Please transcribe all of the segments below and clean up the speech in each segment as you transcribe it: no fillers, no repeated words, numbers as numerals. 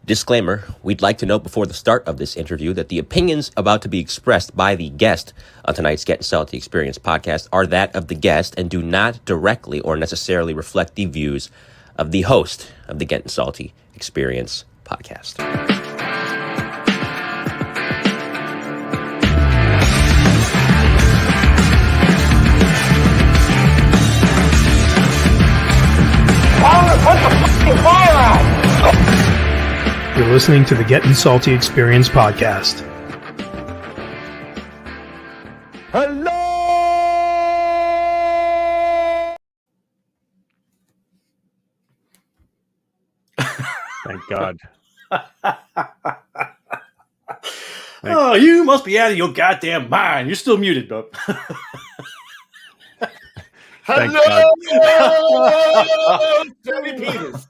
Disclaimer, we'd like to note before the start of this interview that the opinions about to be expressed by the guest on tonight's Gettin Salty Experience podcast are that of the guest and do not directly or necessarily reflect the views of the host of the Gettin Salty Experience podcast. Put the fucking fire out! You're listening to the Gettin Salty Experience podcast. Hello! Thank God. Oh, you must be out of your goddamn mind. You're still muted, bro. Hello! Johnny Peters.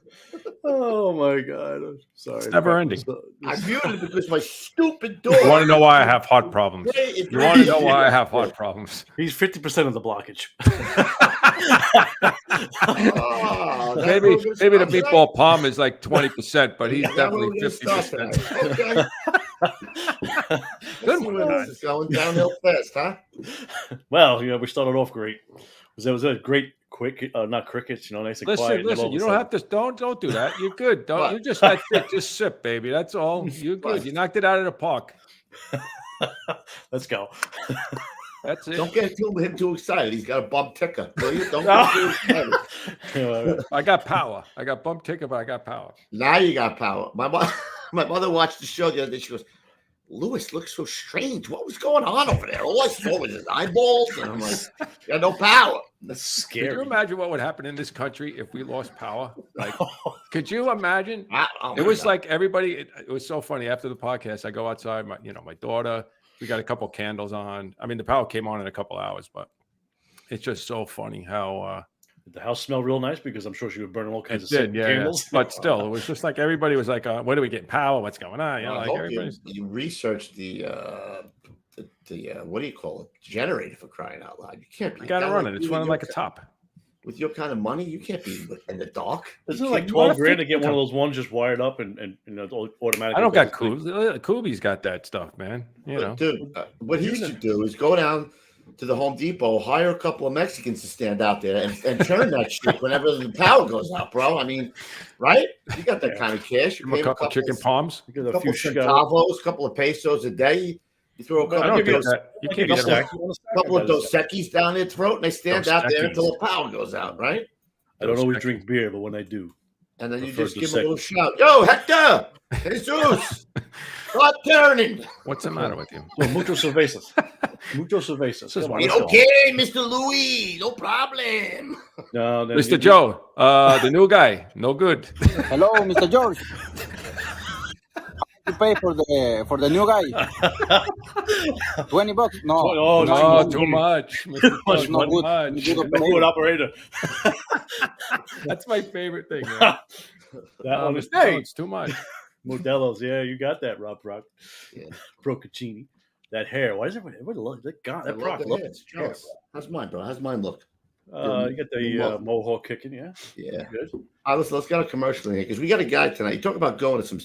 Oh, my God. I'm sorry. It's never ending. I muted because my stupid dog. You want to know why I have heart problems? You want to know why I have heart problems? He's 50% of the blockage. Oh, Maybe the meatball palm is like 20%, but he's definitely 50%. Okay. Good one. It's going downhill fast, huh? Well, we started off great. It was a great not crickets, nice and quiet. Listen, you don't have to, don't do that. You're good. Don't, you just had to just sip, baby. That's all. You're good. You knocked it out of the park. Let's go. That's it. Don't get him too excited. He's got a bump ticker. Will you? Don't get too excited. I got power. I got bump ticker, but I got power. Now you got power. My mother watched the show the other day. She goes, Lewis looks so strange. What was going on over there? All I saw was his eyeballs. And I'm like, got no power. That's scary. Could you imagine what would happen in this country if we lost power? Like, could you imagine? Oh it was like everybody. It was so funny. After the podcast, I go outside. My daughter. We got a couple candles on. I mean, the power came on in a couple hours, but it's just so funny how the house smelled real nice because I'm sure she was burning all kinds of candles. Yeah. But still, it was just like everybody was like, "When do we get power? What's going on?" I hope you researched the what do you call it? Generator, for crying out loud. You can't be. I got to run it. It's running like a top. With your kind of money, you can't be in the dark. Isn't it like $12,000 to get one of those ones just wired up and automatically? I don't got Kubi's. Kubi's got that stuff, man. Dude, what he should do is go down to the Home Depot, hire a couple of Mexicans to stand out there and turn that shit whenever the power goes out, bro. I mean, right? You got that kind of cash. You pay a couple chicken palms, a couple of centavos, a couple of pesos a day. You throw a couple of Dos Equis down their throat, and they stand out there until the power goes out, right? I don't always drink beer, but when I do. And then you just give them a little shout. Yo, Hector! Jesus! Start turning! What's the matter with you? Mucho cervezas. Mucho cervezas. Okay, Mr. Louis. No problem. No, Mr. Joe, the new guy. No good. Hello, Mr. George. To pay for the new guy. $20? No, too much. Not good operator. That's my favorite thing. Man. That one is it's too much. Modelo's, yeah, you got that, Rock. Yeah. Procaccini. That hair. Why is everybody look? God, that Rock looks. How's mine, bro? How's mine look? You got the mohawk kicking, yeah. Good. Let's get a commercial in here because we got a guy tonight. You talk about going to some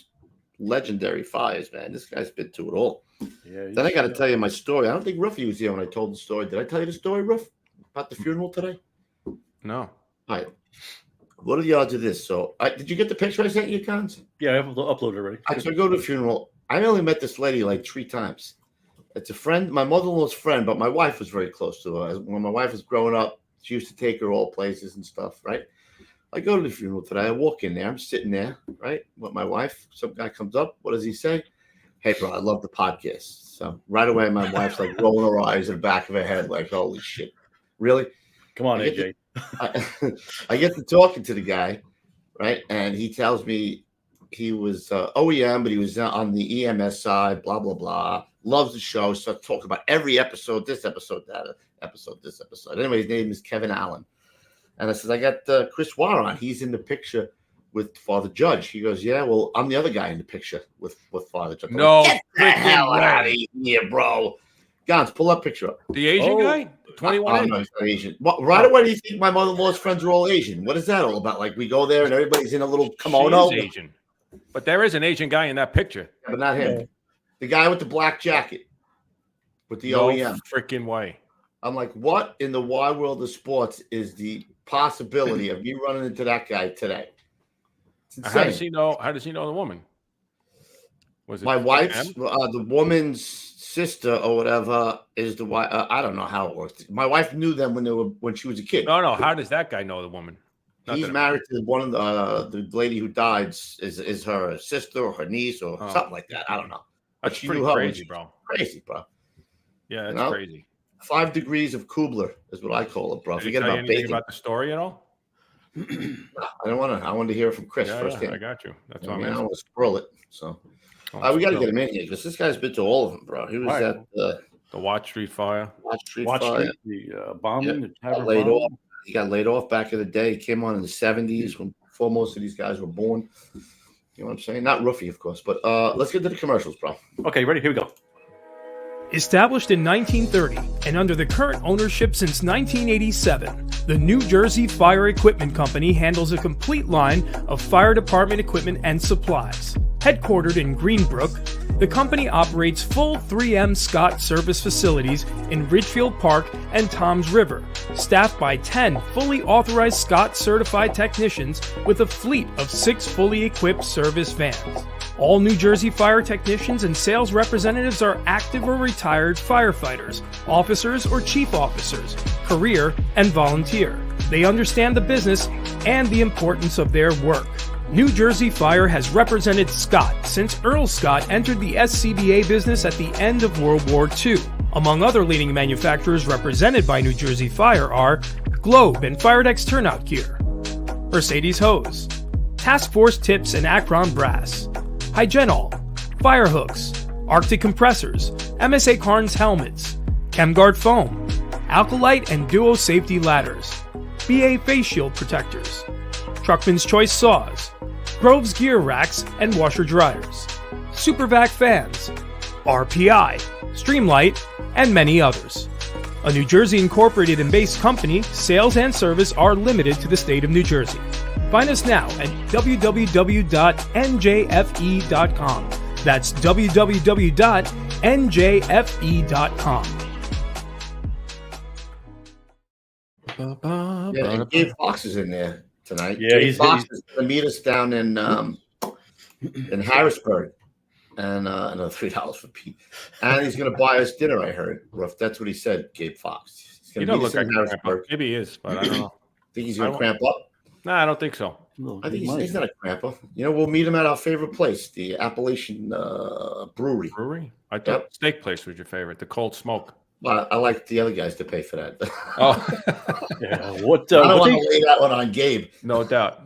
legendary fires, man. This guy's been to it all. Yeah. Then I got to tell you my story. I don't think Ruffy was here when I told the story. Did I tell you the story, Ruff, about the funeral today? No. All right. What are the odds of this? So, did you get the picture I sent you, Cons? Yeah, I uploaded already. So I go to the funeral. I only met this lady like 3 times. It's a friend, my mother-in-law's friend, but my wife was very close to her. When my wife was growing up, she used to take her all places and stuff, right? I go to the funeral today. I walk in there. I'm sitting there, right, with my wife. Some guy comes up. What does he say? Hey, bro, I love the podcast. So right away, my wife's like rolling her eyes in the back of her head, like, holy shit. Really? Come on, AJ. I get to talking to the guy, right? And he tells me he was OEM, but he was on the EMS side, blah, blah, blah. Loves the show. So talking about every episode, this episode, that episode, this episode. Anyway, his name is Kevin Allen. And I said, I got Chris Waugh on. He's in the picture with Father Judge. He goes, yeah, well, I'm the other guy in the picture with Father Judge. No. Get the hell out of here, bro. Gons, pull that picture up. The Asian guy? 21? No, he's not Asian. Right away, do you think my mother-in-law's friends are all Asian? What is that all about? Like, we go there and everybody's in a little kimono? She's Asian. But there is an Asian guy in that picture. Yeah, but not him. Yeah. The guy with the black jacket with the No OEM. freaking way. I'm like, what in the wide world of sports is the possibility of me running into that guy today? It's insane. How does he know? How does he know the woman? Was it My wife's, him? the woman's sister or whatever is the wife. I don't know how it works. My wife knew them when she was a kid. No. How does that guy know the woman? Not He's that- married to one of the lady who died is her sister or her niece or something like that. I don't know. But That's she pretty knew her. crazy, bro. Crazy, bro. Yeah, that's You know? crazy. 5 degrees of Kubler is what I call it, bro. Did he Forget tell you about anything bacon. about the story at all? I don't want to. I wanted to hear it from Chris Yeah, first. I got you. That's what I I'm mean, I don't asking. want to spoil it. So Oh, we got to still. get him in here because this guy's been to all of them, bro. He was Right. at The Watch Street Fire. Watch Street Watch Fire. the bombing, the Got tavern laid bombing. off. He got laid off back in the day. He came on in the 70s when before most of these guys were born. You know what I'm saying? Not Roofy, of course. But let's get to the commercials, bro. Okay, ready? Here we go. Established in 1930 and under the current ownership since 1987, the New Jersey Fire Equipment Company handles a complete line of fire department equipment and supplies. Headquartered in Greenbrook, the company operates full 3M Scott service facilities in Ridgefield Park and Toms River, staffed by 10 fully authorized Scott certified technicians with a fleet of 6 fully equipped service vans. All New Jersey fire technicians and sales representatives are active or retired firefighters, officers or chief officers, career and volunteer. They understand the business and the importance of their work. New Jersey Fire has represented Scott since Earl Scott entered the SCBA business at the end of World War II. Among other leading manufacturers represented by New Jersey Fire are Globe and Firedex Turnout Gear, Mercedes Hose, Task Force Tips and Akron Brass, Hygenol, Firehooks, Arctic Compressors, MSA Carnes Helmets, ChemGuard Foam, Alkalite and Duo Safety Ladders, BA Face Shield Protectors, Truckman's Choice Saws, Grove's Gear Racks and Washer Dryers, Supervac Fans, RPI, Streamlight, and many others. A New Jersey incorporated and based company, sales and service are limited to the state of New Jersey. Find us now at www.njfe.com. That's www.njfe.com. Yeah, and Gabe Fox is in there tonight. Yeah, Gabe he's- Fox is going to meet us down in Harrisburg, and another $3 for Pete. And he's going to buy us dinner. I heard. Ruff. That's what he said. Gabe Fox. He's He going to don't meet us look like in a cramp Harrisburg. up. Maybe he is, but I don't know. Think he's going I to won't- cramp up? No, I don't think so. I think he's not a cramper. You know, we'll meet him at our favorite place, the Appalachian Brewery. Brewery? I thought Yep. Steak Place was your favorite. The Cold Smoke. Well, I like the other guys to pay for that. Oh, Yeah. What? I don't What, want days, to lay that one on Gabe. no doubt.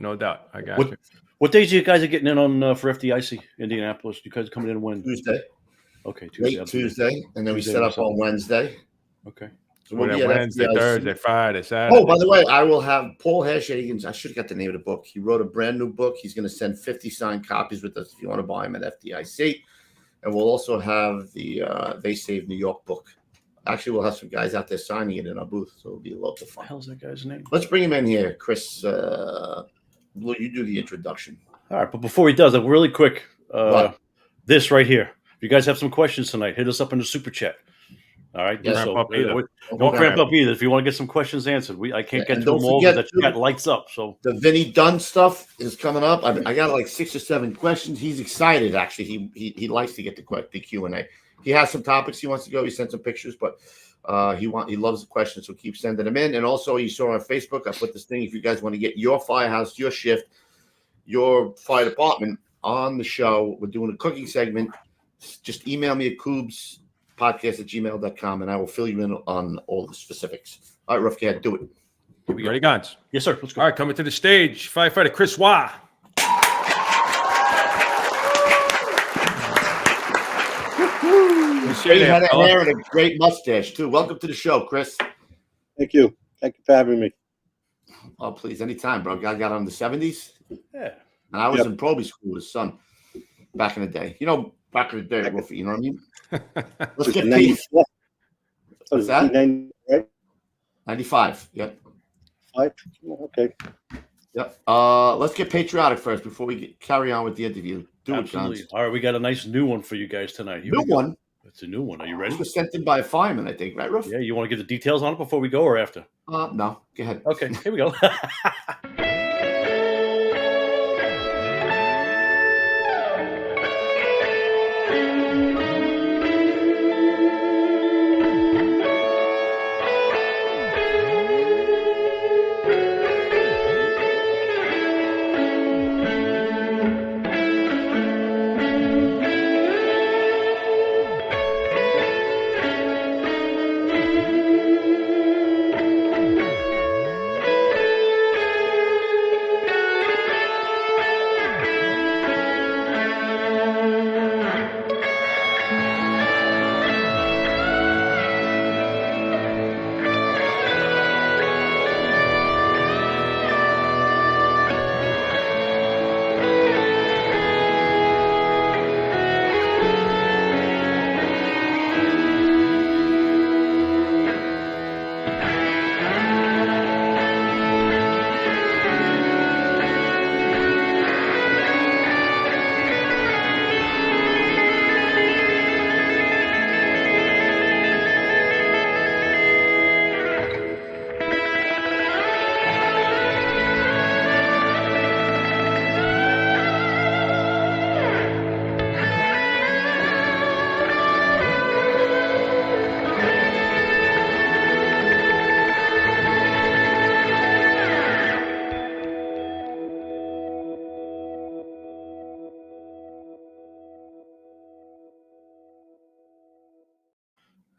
I got What- you. what days you guys are getting in on for FDIC Indianapolis? You guys coming in when? Tuesday, Okay, Tuesday. late Tuesday, and then we Tuesday set or up on something. Wednesday. Okay. So We'll be have at Wednesday, FDIC. Thursday, Friday, Saturday. Oh, by the way, I will have Paul Hashhagen's. I should have got the name of the book. He wrote a brand new book. He's going to send 50 signed copies with us if you want to buy them at FDIC. And we'll also have the They Save New York book. Actually, we'll have some guys out there signing it in our booth, so it'll be a lot of What the fun. hell's that guy's name? Let's bring him in here, Chris. Blue, you do the introduction. All right, but before he does it, really quick, What? this right here. If you guys have some questions tonight, hit us up in the super chat. All right. Yes. Cramp up either. Don't cramp up either. If you want to get some questions answered, I can't get And to them don't all forget, because that chat lights up. So The Vinny Dunn stuff is coming up. I got like 6 or 7 questions. He's excited. Actually, he likes to get the Q&A. He has some topics he wants to go. He sent some pictures, but he loves the questions, so keep sending them in. And also, you saw on Facebook, I put this thing. If you guys want to get your firehouse, your shift, your fire department on the show, we're doing a cooking segment. Just email me at koobspodcast@gmail.com, and I will fill you in on all the specifics. All right, Ruff, go ahead, do it. You ready, guns? yes, sir. Let's go. All right, coming to the stage, firefighter Chris Waugh. He had a hair and a great mustache too. Welcome to the show, Chris. Thank you. Thank you for having me. Oh, please, anytime, bro. Guy got on the 70s, Yeah. and I was Yep. in Proby school with his son back in the day. You know, back in the day, Ruffy, you know what I mean? Let's get Pete. 94. What's that? 90, right? 95. Yep. 5? Okay. Yep. Let's get patriotic first before we carry on with the interview. Do it, Absolutely. Johns. All right, we got a nice new one for you guys tonight. Here New we go. one. It's a new one. Are you ready? This was sent in by a fireman, I think, right, Ruff? Yeah, you want to give the details on it before we go or after? No, go ahead. Okay, here we go.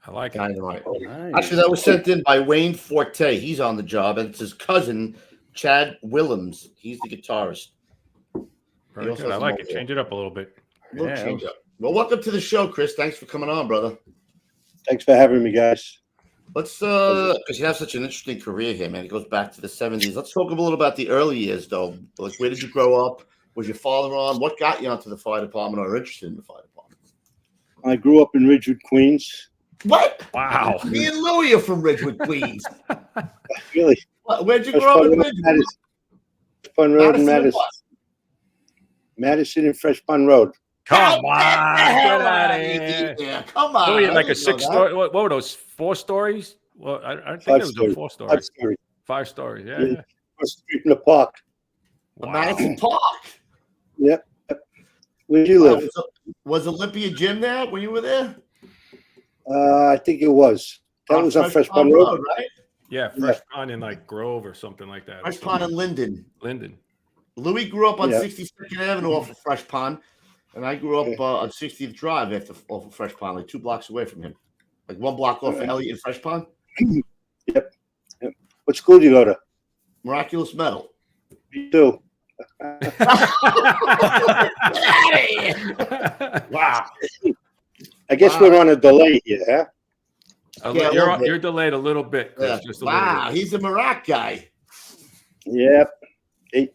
I like it. Dynamite. Nice. Actually, that was sent in by Wayne Forte. He's on the job, and it's his cousin, Chad Willems. He's the guitarist. Very also good. I has like a it. mobile. Change it up a little bit. Little Yeah. change up. Well, welcome to the show, Chris. Thanks for coming on, brother. Thanks for having me, guys. Let's because you have such an interesting career here, man. It goes back to the 70s. Let's talk a little about the early years, though. Like, where did you grow up? Was your father on? What got you onto the fire department or interested in the fire department? I grew up in Ridgewood, Queens. What? Wow. Me and Louie are from Ridgewood, Queens. Really? Where'd you Fresh grow up Pond in Road, Ridgewood? Madison. Fresh Pond Road and Madison and Madison. what? Madison and Fresh Pond Road. Come on. Get Get out of here. Yeah, come on. So we had like I a didn't know 6 that. story. What were those? 4 stories? Well, I think Five it was stories. a 4 story. 5 story. 5 stories. Yeah. Yeah. yeah. Across the street from the park. The Madison Park. Yep. Where do you live? Was Olympia Gym there when you were there? I think it was. That was on Fresh Pond Road. right? Yeah, Fresh Pond in like Grove or something like that. Fresh Pond and Linden. Linden. Louis grew up on Yeah. 62nd Avenue off of Fresh Pond, and I grew up on 60th Drive off of Fresh Pond, like 2 blocks away from him. Like 1 block off of Elliott and Fresh Pond. Yep. What school do you go to? Miraculous Metal. Me too. Wow. I guess Wow. we're on a delay here, huh? Yeah, a little bit. You're delayed a little bit. Chris, Yeah. just a little Wow, bit. he's a Mirac guy. Yep. 8.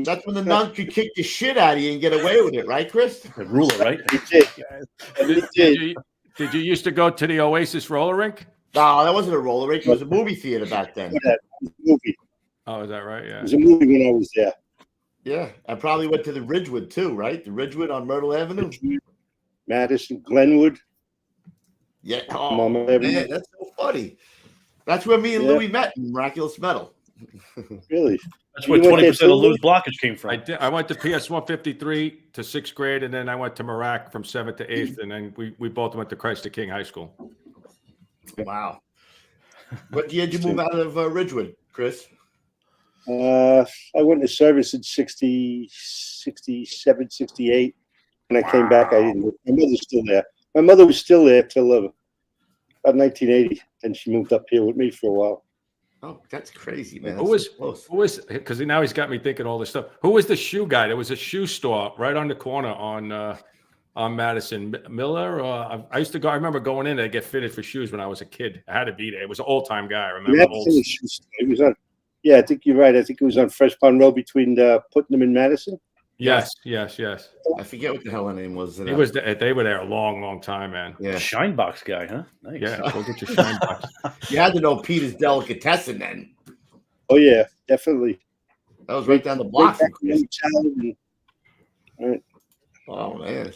That's when the nun could kick the shit out of you and get away with it, right, Chris? The ruler, right? He did. He did. Did you used to go to the Oasis roller rink? No, that wasn't a roller rink. It was a movie theater back then. It was a movie. Oh, is that right? It Yeah. was a movie when I was there. Yeah, I probably went to the Ridgewood too, right? The Ridgewood on Myrtle Avenue. Madison, Glenwood. Yeah. Mama Oh, Avenue. man, that's so funny. That's where me and Yeah. Louis met in Miraculous Metal. Really? That's where You went 20% of there Lou's blockage came from. I did. I went to PS 153 to 6th grade, and then I went to Mirac from 7th to 8th, and then we both went to Christ the King High School. Wow. What year did you move out of Ridgewood, Chris? I went to service in 60, 67, 68. When I came back, I didn't. My mother's still there. My mother was still there till about 1980. Then she moved up here with me for a while. Oh, that's crazy, man. Who was That's so close. who was because now he's got me thinking all this stuff. Who was the shoe guy? There was a shoe store right on the corner on Madison. Miller. I used to go. I remember going in there to get fitted for shoes when I was a kid. I had to be there. It was an old time guy. I remember. Madison was- it was on. Yeah, I think you're right. I think it was on Fresh Pond Road between Putnam and Madison. Yes. I forget what the hell her name was. He was. They were there a long time, man. Yeah. Shine box guy, huh? Nice. Yeah, go get your shine box. You had to know Peter's Delicatessen then. Oh yeah, definitely. That was right down the block. Right from back in Chris. the town and- right. Oh man.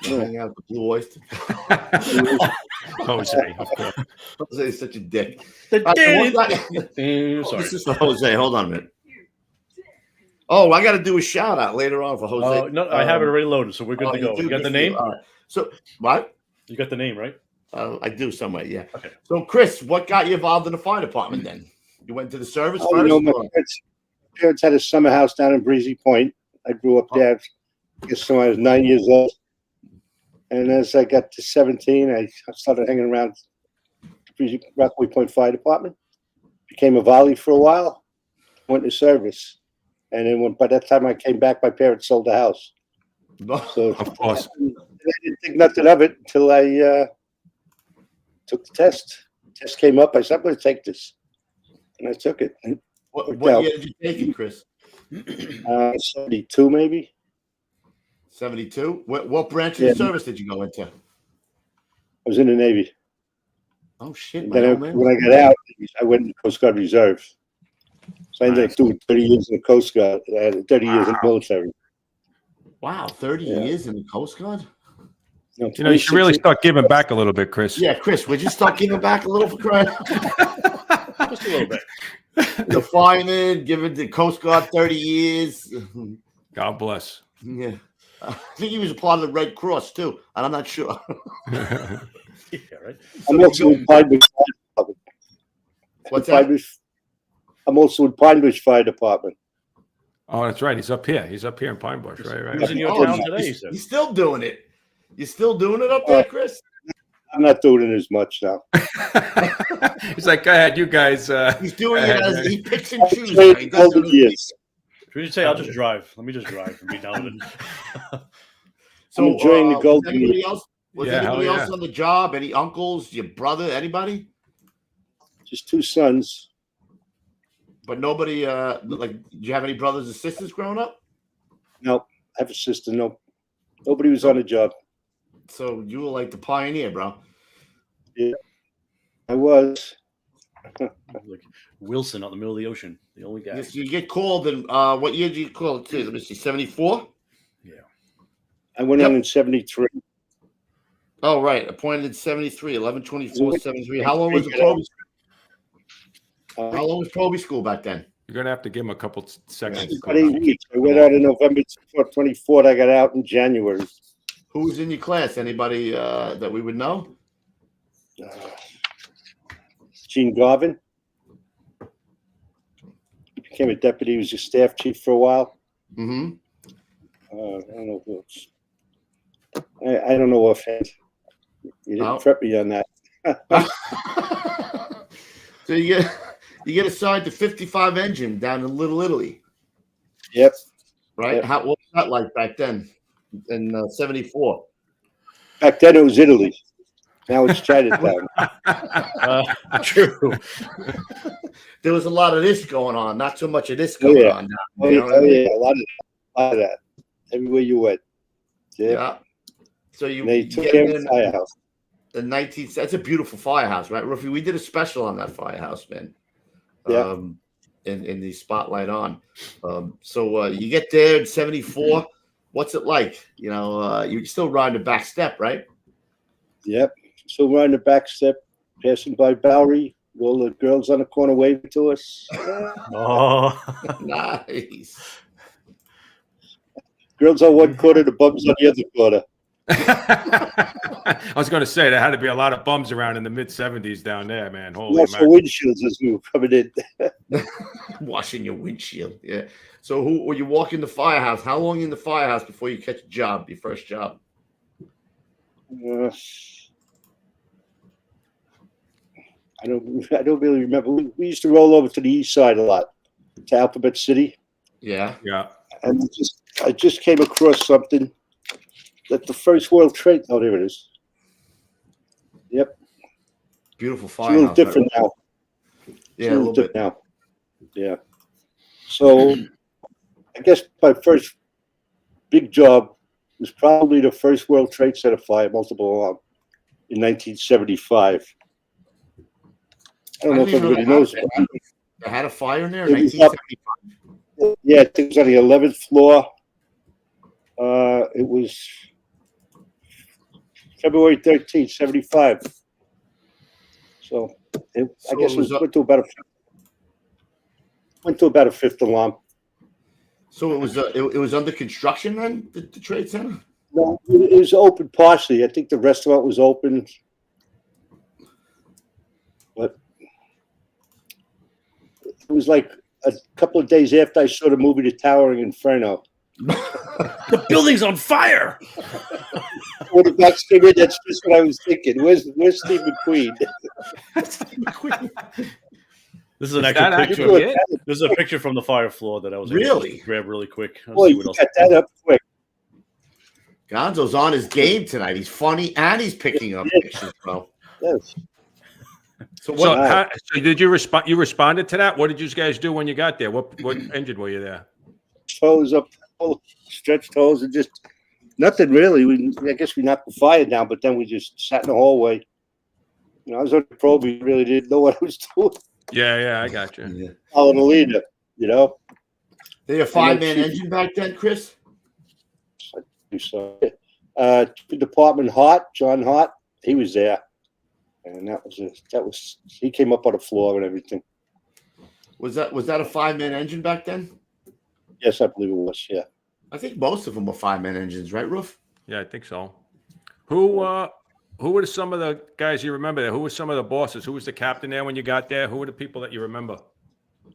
Hang out with Blue Oyster. Jose, of course. Jose's such a dick. Sorry. This is for Jose. Hold on a minute. Oh, I got to do a shout out later on for Jose. No, I have it already loaded, so we're good to go. You got the name? All right. So what? You got the name, right? I do somewhere, yeah. Okay. So, Chris, what got you involved in the fire department then? You went to the service first? You know, my parents had a summer house down in Breezy Point. I grew up there, I guess, when I was 9 years old. And as I got to 17, I started hanging around the Rockaway Point Fire Department. Became a volley for a while. Went to service. And then by that time I came back, my parents sold the house. So Of course. I didn't think nothing of it until I took the test. The test came up. I said, I'm going to take this. And I took it. What year did you take it, Chris? 72 maybe. 72? What branch of the service did you go into? I was in the Navy. Oh, shit. Then when I got out, I went to Coast Guard Reserve. So I ended up doing 30 years in the Coast Guard. I had 30 years in the military. Wow, 30 years in the Coast Guard? No, You know, you should really start giving back a little bit, Chris. Yeah, Chris, would you start giving back a little for crying? Just a little bit. The fireman, giving the Coast Guard 30 years. God bless. Yeah. I think he was a part of the Red Cross, too. And I'm not sure. Yeah, right. I'm also in Pine Bush Fire Department. What's that? I'm also in Pine Bush Fire Department. Oh, that's right. He's up here. He's up here in Pine Bush. Right. He's in your town today, he said. He's still doing it. You still doing it up there, Chris? I'm not doing it as much now. He's like, go ahead, you guys. He's doing it as he picks and chooses. Played He doesn't golden years. Should we just say, I'll just drive? Let me just drive and be done with it. So, I'm enjoying the golden was anybody years. else? Was Yeah, anybody hell else yeah. on the job? Any uncles? Your brother? Anybody? Just two sons. But nobody. Did you have any brothers and sisters growing up? No, I have a sister. No, nobody was on the job. So you were like the pioneer, bro. Yeah, I was. Like Wilson out in the middle of the ocean, the only guy. Yes, you get called in. What year did you call it? Let me see. 74. Yeah. I went on in 73. Oh, right. Appointed in 73, 11/24, 73. How long was the Proby? How long was Proby school back then? You're going to have to give him a couple seconds. About 8 weeks. I went out in November 24th. I got out in January. Who was in your class? Anybody that we would know? Gene Garvin. He became a deputy. He was a staff chief for a while. Mm-hmm. I don't know who else. I don't know offhand. You didn't prep me on that. So you get assigned to 55 engine down in Little Italy. Yep. Right? Yep. What was that like back then in 74? Back then it was Italy. Now it's Chinatown. True. There was a lot of this going on, not so much of this going on now. You know what I mean? Yeah, a lot of that. Everywhere you went. Yeah. So They took care of the firehouse. The 19th. That's a beautiful firehouse, right, Ruffy? We did a special on that firehouse, man. Yeah. In the Spotlight on. So you get there in 74. What's it like? You know, you're still riding the back step, right? Yep. So we're on the back step, passing by Bowery. All the girls on the corner waving to us. Oh. Nice. Girls on one corner, the bums on the other corner. I was going to say there had to be a lot of bums around in the mid 70s down there, man. Holy Also mackerel. windshields as we were coming in. Washing your windshield. Yeah. So when you walk in the firehouse, how long in the firehouse before you catch a job, your first job? I don't really remember. We used to roll over to the east side a lot, to Alphabet City. Yeah. Yeah. And I just came across something that the First World Trade. Oh, there it is. Yep. Beautiful It's a firehouse. little different now. Yeah, a little bit. now. Yeah. So I guess my first big job was probably the First World Trade Center fire, multiple alarm, in 1975. I don't know if everybody knows. They had a fire in there It in was up- 1975. Yeah, I think it was on the 11th floor. it was February 13th, 75. So I guess it went to about a fifth alarm. So it was under construction then, the trade center? No, it was open partially. I think the restaurant was open, but it was like a couple of days after I saw the movie The Towering Inferno. The building's on fire. When the box came in, that's just what I was thinking. Where's Steve McQueen? This is an that actual picture. actually it? This is a picture from the fire floor that I was able Really? to grab really quick. Let's Boy, see you what else. got that up quick. Gonzo's on his game tonight. He's funny and he's picking up pictures, bro. Yes. So So, what? so did you respond? You responded to that? What did you guys do when you got there? What engine were you there? Toes up, stretched toes, and just nothing really. I guess we knocked the fire down, but then we just sat in the hallway. You know, I was on the probe. We really didn't know what I was doing. Yeah, I got you. Yeah. Following the leader, you know. They a 5-man engine back then, Chris? So, Department John Hart, he was there, and that was he came up on the floor and everything. Was that a 5-man engine back then? Yes, I believe it was. Yeah. I think most of them were 5-man engines, right, Roof? Yeah, I think so. Who were some of the guys you remember there? Who were some of the bosses? Who was the captain there when you got there? Who were the people that you remember?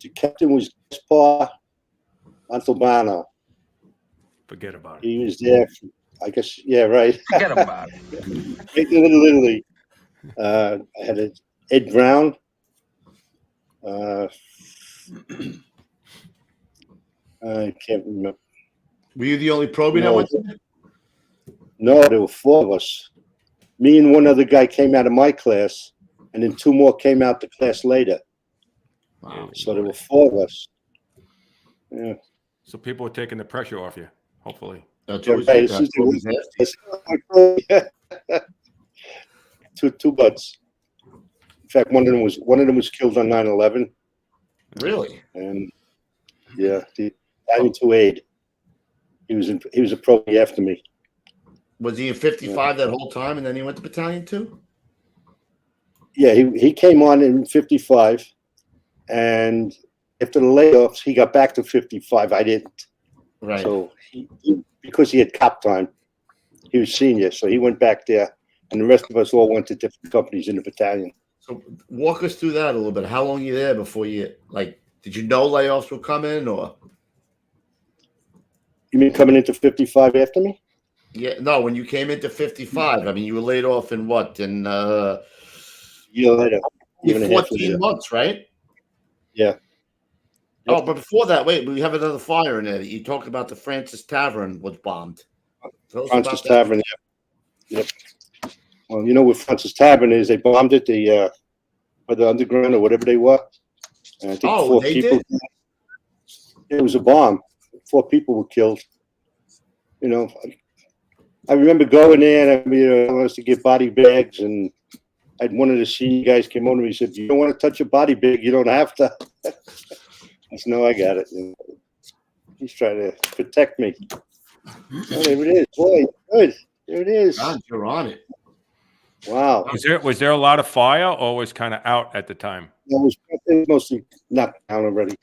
The captain was Gaspar Montalbano. Forget about it. He was there. I guess. Yeah. Right. Forget about it. Literally. I had Ed Brown. I can't remember. Were you the only probie that went there? No, there were 4 of us. Me and one other guy came out of my class, and then 2 more came out the class later. Wow. So there were 4 of us. Yeah. So people were taking the pressure off you, hopefully. That's Yeah, always right. Two butts. In fact, one of them was killed on 9/11, Really? and yeah, the Aide. He was a probie after me. Was he in 55 that whole time, and then he went to battalion 2? Yeah, he came on in 55, and after the layoffs, he got back to 55. I didn't. Right. So because he had cop time, he was senior, so he went back there, and the rest of us all went to different companies in the battalion. So walk us through that a little bit. How long were you there before you did you know layoffs were coming, or? You mean coming into 55 after me? Yeah, no. When you came into 55, I mean, you were laid off in what? In Year later. 14 months, right? Yeah. Oh, but before that, wait, we have another fire in there. You talked about the Frances Tavern was bombed. Tell us about Frances that. Tavern. Yep. Well, you know what Frances Tavern is? They bombed it, the underground or whatever they were. And I think 4 they people. did? It was a bomb. 4 people were killed. You know, I remember going there and I was to get body bags, and I had one of the senior guys came over to me and said, "You don't want to touch a body bag, you don't have to." I said, "No, I got it." And he's trying to protect me. Oh, there it is. Boy, good. There it is. God, you're on it. Wow. Was there a lot of fire, or was kind of out at the time? It was mostly knocked down already.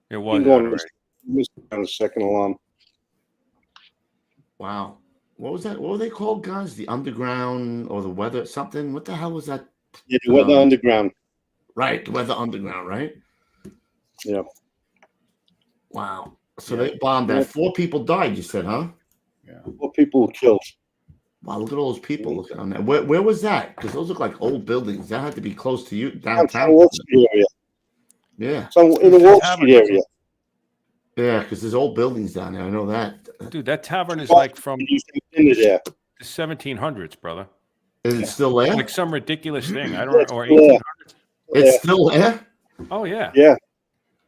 It was Going out already. on the second alarm. Wow. What was that? What were they called, guys? The underground or the weather something? What the hell was that? Yeah, the weather underground. Right, the weather underground, right? Yeah. Wow. So they bombed that. 4 people died, you said, huh? 4 people were killed. Wow, look at all those people looking on that. Where was that? Because those look like old buildings. That had to be close to you, downtown. Wall Street area. Yeah. So in the Wall Street area. Yeah, because there's old buildings down there. I know that. Dude, that tavern is like from Into there. the 1700s, brother. Is it still there? Like some ridiculous thing. I don't know. Or Yeah. 1800s. It's still there? Oh, yeah. Yeah.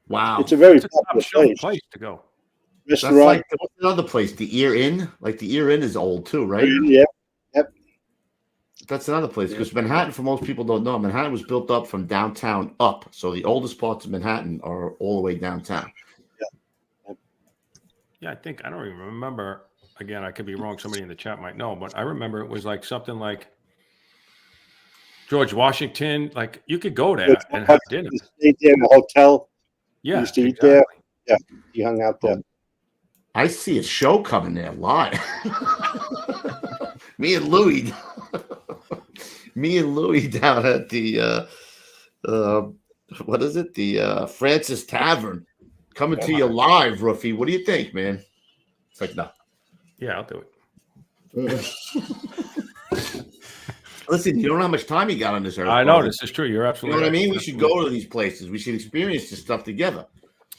Wow. It's a very It's a popular top-shelf place. place to go. That's Restaurant. like what's another place? The Ear Inn? Like the Ear Inn is old too, right? Yeah. That's another place because Manhattan, for most people don't know, Manhattan was built up from downtown up. So the oldest parts of Manhattan are all the way downtown. Yeah, I don't even remember again, I could be wrong. Somebody in the chat might know, but I remember it was like something like George Washington. Like you could go there and have dinner. He stayed there in the hotel. Yeah, He used to eat there. Yeah, he hung out there. I see a show coming there live. Me and Louie down at the what is it? The Frances Tavern. Coming to you live, Roofy. What do you think, man? It's like, no. Yeah, I'll do it. Listen, you don't know how much time you got on this earth. I know this is true. You're You absolutely know what I right. mean? We should go to these places. We should experience this stuff together.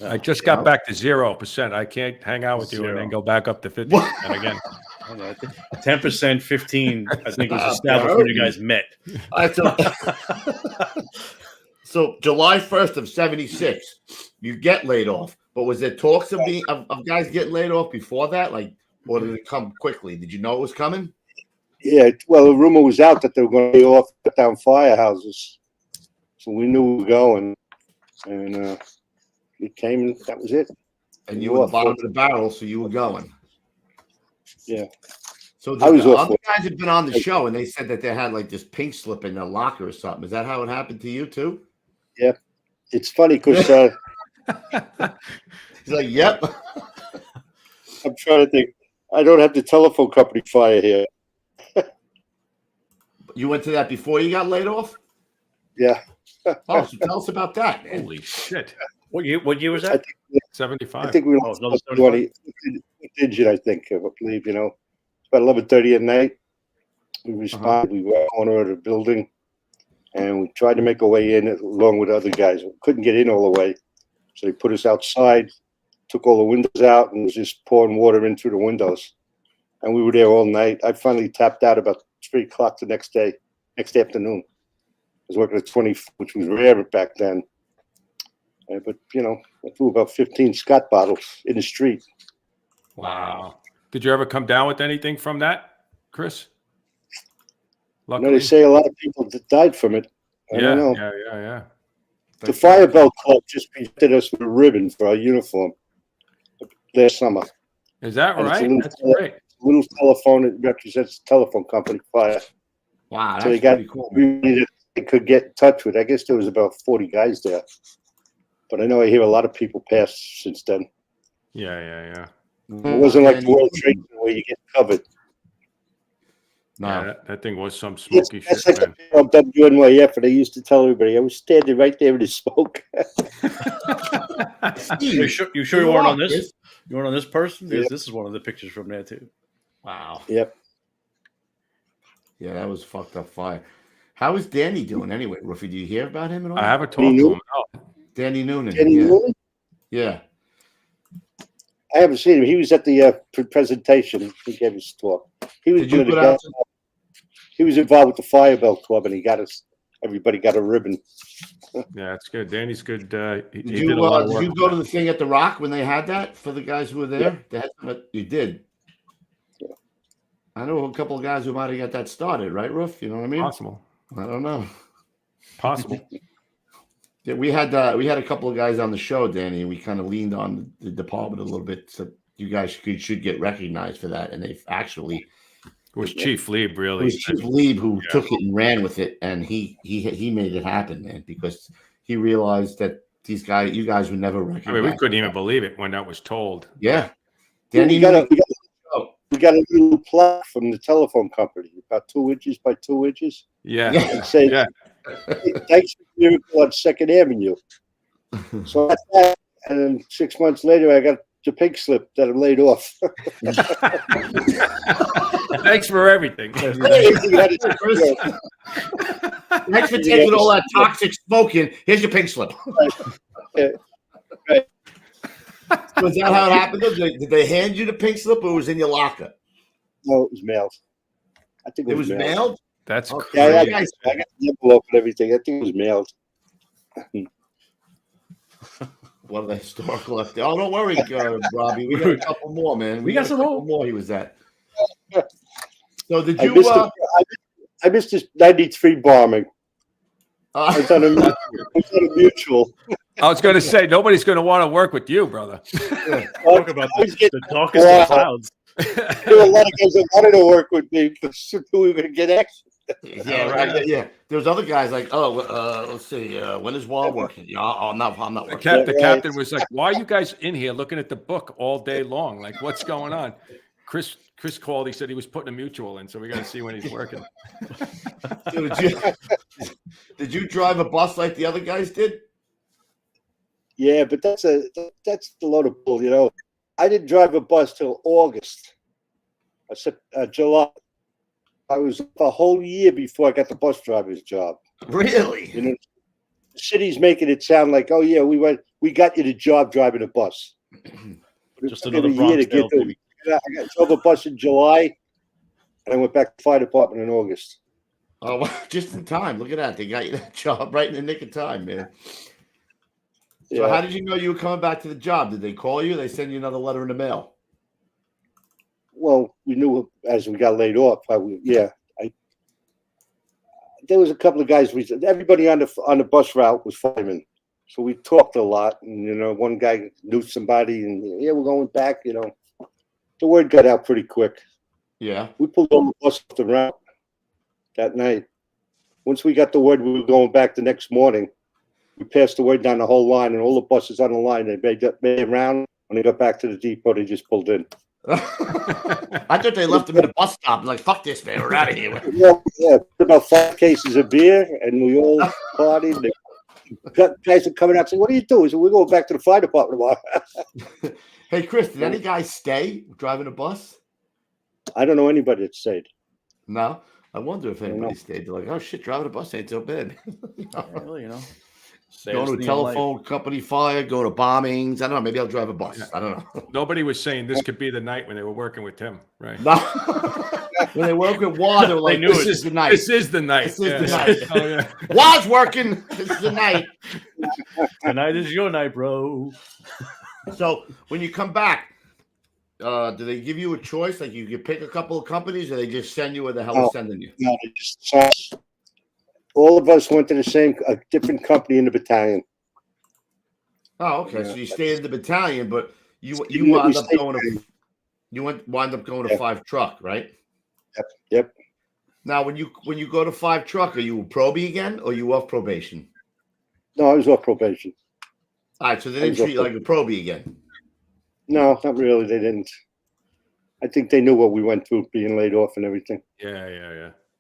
I just got back to 0%. I can't hang out with you and then go back up to 50% again. 10%, 15, I think was established when you guys met. So July 1st of 76, you get laid off. But was there talks of guys getting laid off before that? Like, or did it come quickly? Did you know it was coming? Yeah, well, the rumor was out that they were going to lay off, cut down firehouses. So we knew we were going. And it came, and that was it. And you were at the bottom of the barrel, so you were going. Yeah. So I was the off other guys had been on the show, and they said that they had like this pink slip in their locker or something. Is that how it happened to you too? Yeah. It's funny because he's like, "Yep." I'm trying to think. I don't have the telephone company fire here. You went to that before you got laid off? Yeah. Oh, so tell us about that, man. Holy shit. What year was that? 75. I think we lost another 20 digit, I think, I believe, It's about 11:30 at night. We responded. We were at the corner of the building, and we tried to make our way in along with other guys. We couldn't get in all the way, so they put us outside, took all the windows out, and was just pouring water in through the windows. And we were there all night. I finally tapped out about 3 o'clock the next afternoon. I was working at 20, which was rare back then. But, I threw about 15 Scott bottles in the street. Wow. Did you ever come down with anything from that, Chris? Luckily. They say a lot of people died from it. I don't know. Yeah. The Fire Bell Club just presented us with a ribbon for our uniform last summer. Is that And right? That's great. A little telephone that represents the telephone company, Fire. Wow, So that's they pretty cool. they could get in touch with. I guess there was about 40 guys there. But I know I hear a lot of people pass since then. Yeah. It wasn't like the World Trade Center where you get covered. No. Yeah, that thing was some smoky That's shit, like man. the WNYF, and they used to tell everybody I was standing right there in the smoke. You sure you weren't on this? You weren't on this person? Because this is one of the pictures from there too. Wow. Yep. Yeah, that was fucked up fire. How is Danny doing anyway, Roofy? Do you hear about him at all? I haven't talked to him. No. Danny Noonan. Danny yeah. Noonan? Yeah. I haven't seen him. He was at the presentation. He gave his talk. He was Did you one of the put out guys. He was involved with the Fire Bell Club, and he got us. Everybody got a ribbon. Yeah, it's good. Danny's good. He Did did you a lot of work. did you go to the thing at the Rock when they had that for the guys who were there? You did. Yeah. I know a couple of guys who might have got that started, right, Roof? You know what I mean? Possible. I don't know. Possible. Yeah, we had a couple of guys on the show, Danny, and we kind of leaned on the department a little bit. So you guys should get recognized for that, and they've actually. It was Chief Lieb, It really. was Chief Lieb who took it and ran with it, and he made it happen, man, because he realized that you guys would never recognize. I mean, we couldn't even believe it when that was told. Yeah. We Danny, got a little plaque from the telephone company, about 2 inches by 2 inches. Yeah. It said, Yeah. "Thanks for the miracle on 2nd Avenue." So that's that. And then 6 months later, I got the pink slip that I'm laid off. Thanks for everything. Thanks for taking all that toxic smoking. Here's your pink slip. Was that how it happened? Did they hand you the pink slip, or was it in your locker? No, it was mailed. I think It was mailed. That's Okay. crazy. Yeah, I got the envelope and everything. I think it was mailed. One of the historical left there. Oh, don't worry, Robbie. We got a couple more, man. We got some a couple more. He was at. So did I you? missed this 93 bombing. I was on a mutual. I was going to say, nobody's going to want to work with you, brother. Talk about the darkest of clouds. There were a lot of guys that wanted to work with me because we were going to get extra. Yeah, right. Yeah, there's other guys like, let's see, when is Waugh working? Yeah, I'm not working. The captain was like, "Why are you guys in here looking at the book all day long? Like, what's going on?" Chris called. He said he was putting a mutual in, so we got to see when he's working. Dude, did you drive a bus like the other guys did? Yeah, but that's a load of bull. You know, I didn't drive a bus till August. I said July. I was a whole year before I got the bus driver's job. Really? You know, the city's making it sound like, oh yeah, we got you the job driving a bus. Just another year to Bronx get tale, there. baby. I drove a bus in July, and I went back to the fire department in August. Oh, well, just in time. Look at that. They got you that job right in the nick of time, man. So Yeah. how did you know you were coming back to the job? Did they call you? They send you another letter in the mail? Well, we knew as we got laid off. There was a couple of guys. Everybody on the bus route was firemen, so we talked a lot. And you know, one guy knew somebody, and yeah, we're going back. You know, the word got out pretty quick. Yeah. We pulled on the bus off the route that night. Once we got the word we were going back the next morning, we passed the word down the whole line, and all the buses on the line, they made a round. When they got back to the depot, they just pulled in. I thought they left them in a bus stop. Like, fuck this, man. We're out of here. Yeah, about 5 cases of beer, and we all partied. Guys are coming out saying, "What are you doing?" So we're going back to the fire department tomorrow. Hey, Chris, did any guys stay driving a bus? I don't know anybody that stayed. No. I wonder if anybody know. stayed. They're like, oh shit, driving a bus ain't so bad. Well, you know, Go to a telephone company fire, go to bombings. I don't know. Maybe I'll drive a bus. I don't know. Nobody was saying this could be the night when they were working with Tim, right? No. When they work with Waugh, they're like, this is the night. This is the night. This is the night. Oh, yeah. Waugh's working. This is the night. Tonight is your night, bro. So when you come back, do they give you a choice? Like you can pick a couple of companies, or they just send you where the hell they're sending you? No, all of us went to a different company in the battalion. Oh, okay. Yeah. So you stayed in the battalion, but you We wound up stayed going there. to wind up going to 5 truck, right? Yep. Now, when you go to 5 truck, are you probie again, or you off probation? No, I was off probation. All right, so they didn't treat you like a probie again. No, not really. They didn't. I think they knew what we went through, being laid off and everything. Yeah.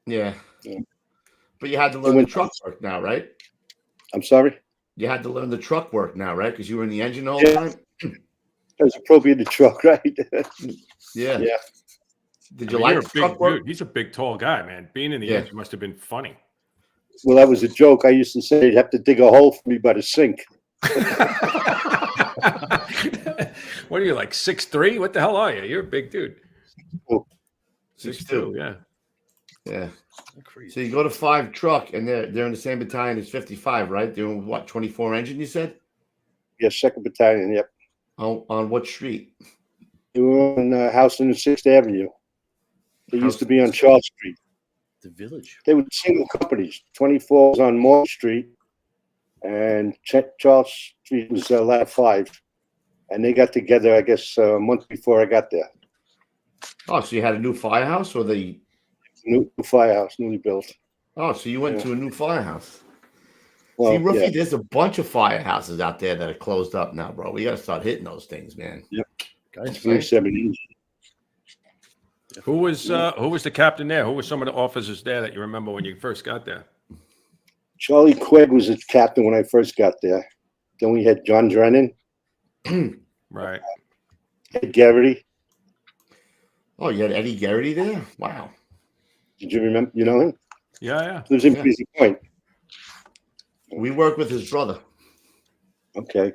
Yeah. Yeah. But you had to learn the truck work now, right? I'm sorry? You had to learn the truck work now, right? Because you were in the engine the whole time? I was a probie in the truck, right? Yeah. Yeah. Did you I mean, like you're the a big truck work? dude. He's a big, tall guy, man. Being in the Yeah. engine must have been funny. Well, that was a joke. I used to say they'd have to dig a hole for me by the sink. What are you, like 6'3"? What the hell are you? You're a big dude. 6'2". Yeah. Yeah. Crazy. So you go to 5 truck, and they're in the same battalion as 55, right? Doing what, 24 engine, you said? Yeah, 2nd Battalion, yep. On what street? They were on house in the 6th Avenue. They used to be on Charles Street. The village. They were single companies. 24 was on Moore Street, and Charles Street was Ladder 5. And they got together, I guess, a month before I got there. Oh, so you had a new firehouse, or the? New firehouse, newly built. Oh, so you went to a new firehouse. Well, See, Rookie, yeah. there's a bunch of firehouses out there that are closed up now, bro. We got to start hitting those things, man. Guys, 370. Who was the captain there? Who were some of the officers there that you remember when you first got there? Charlie Quigg was the captain when I first got there. Then we had John Drennan, Right. Ed Garrity. Oh, you had Eddie Garrity there? Wow. Did you remember? You know him? Yeah. Lives in Yeah. Breezy Point. We worked with his brother. Okay.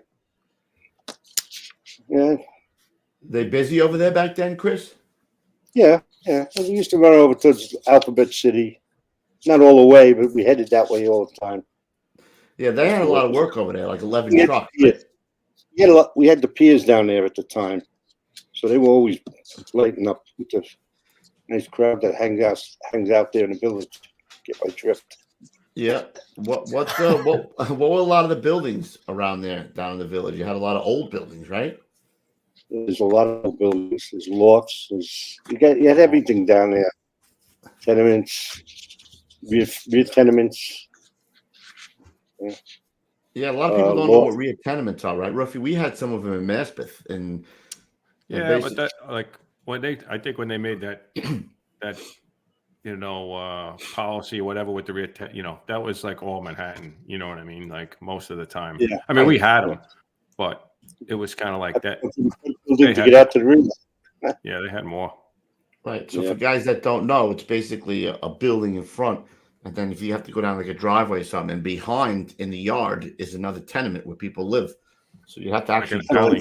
Yeah. They busy over there back then, Chris? Yeah. We used to run over towards Alphabet City. Not all the way, but we headed that way all the time. Yeah, they had a lot of work over there, like 11 We had, trucks. we had the piers down there at the time. So they were always lighting up with the nice crowd that hangs out there in the village. Get my drift. Yeah. What were a lot of the buildings around there down in the village? You had a lot of old buildings, right? There's a lot of buildings. There's lofts. You had everything down there. Tenements, rear tenements. Yeah, a lot of people don't know what rear tenements are, right, Ruffy? We had some of them in Maspeth, and yeah, but that when they made that policy or whatever with the rear, that was like all Manhattan. You know what I mean? Like most of the time. Yeah. I mean, we had them, but it was kind of like that. To get out to the river. Yeah, they had more. Right. So for guys that don't know, it's basically a building in front. And then if you have to go down like a driveway or something, and behind in the yard is another tenement where people live. So you have to actually go.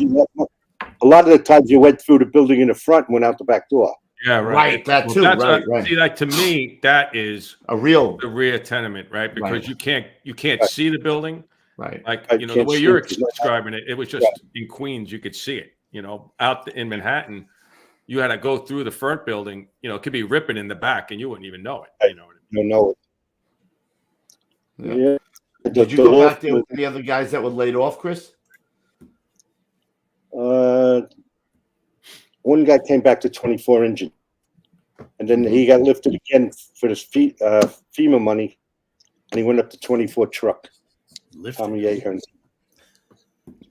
A lot of the times you went through the building in the front and went out the back door. Yeah, right. That too. Right. See, like to me, that is the rear tenement, right? Because you can't see the building. Right. Like, the way you're describing it, it was just in Queens, you could see it, out in Manhattan, you had to go through the front building, it could be ripping in the back and you wouldn't even know it. You know what I mean? You know it. Yeah. Did you go back there with any other guys that were laid off, Chris? One guy came back to 24 engine, and then he got lifted again for his FEMA money, and he went up to 24 truck. Tommy Ahern.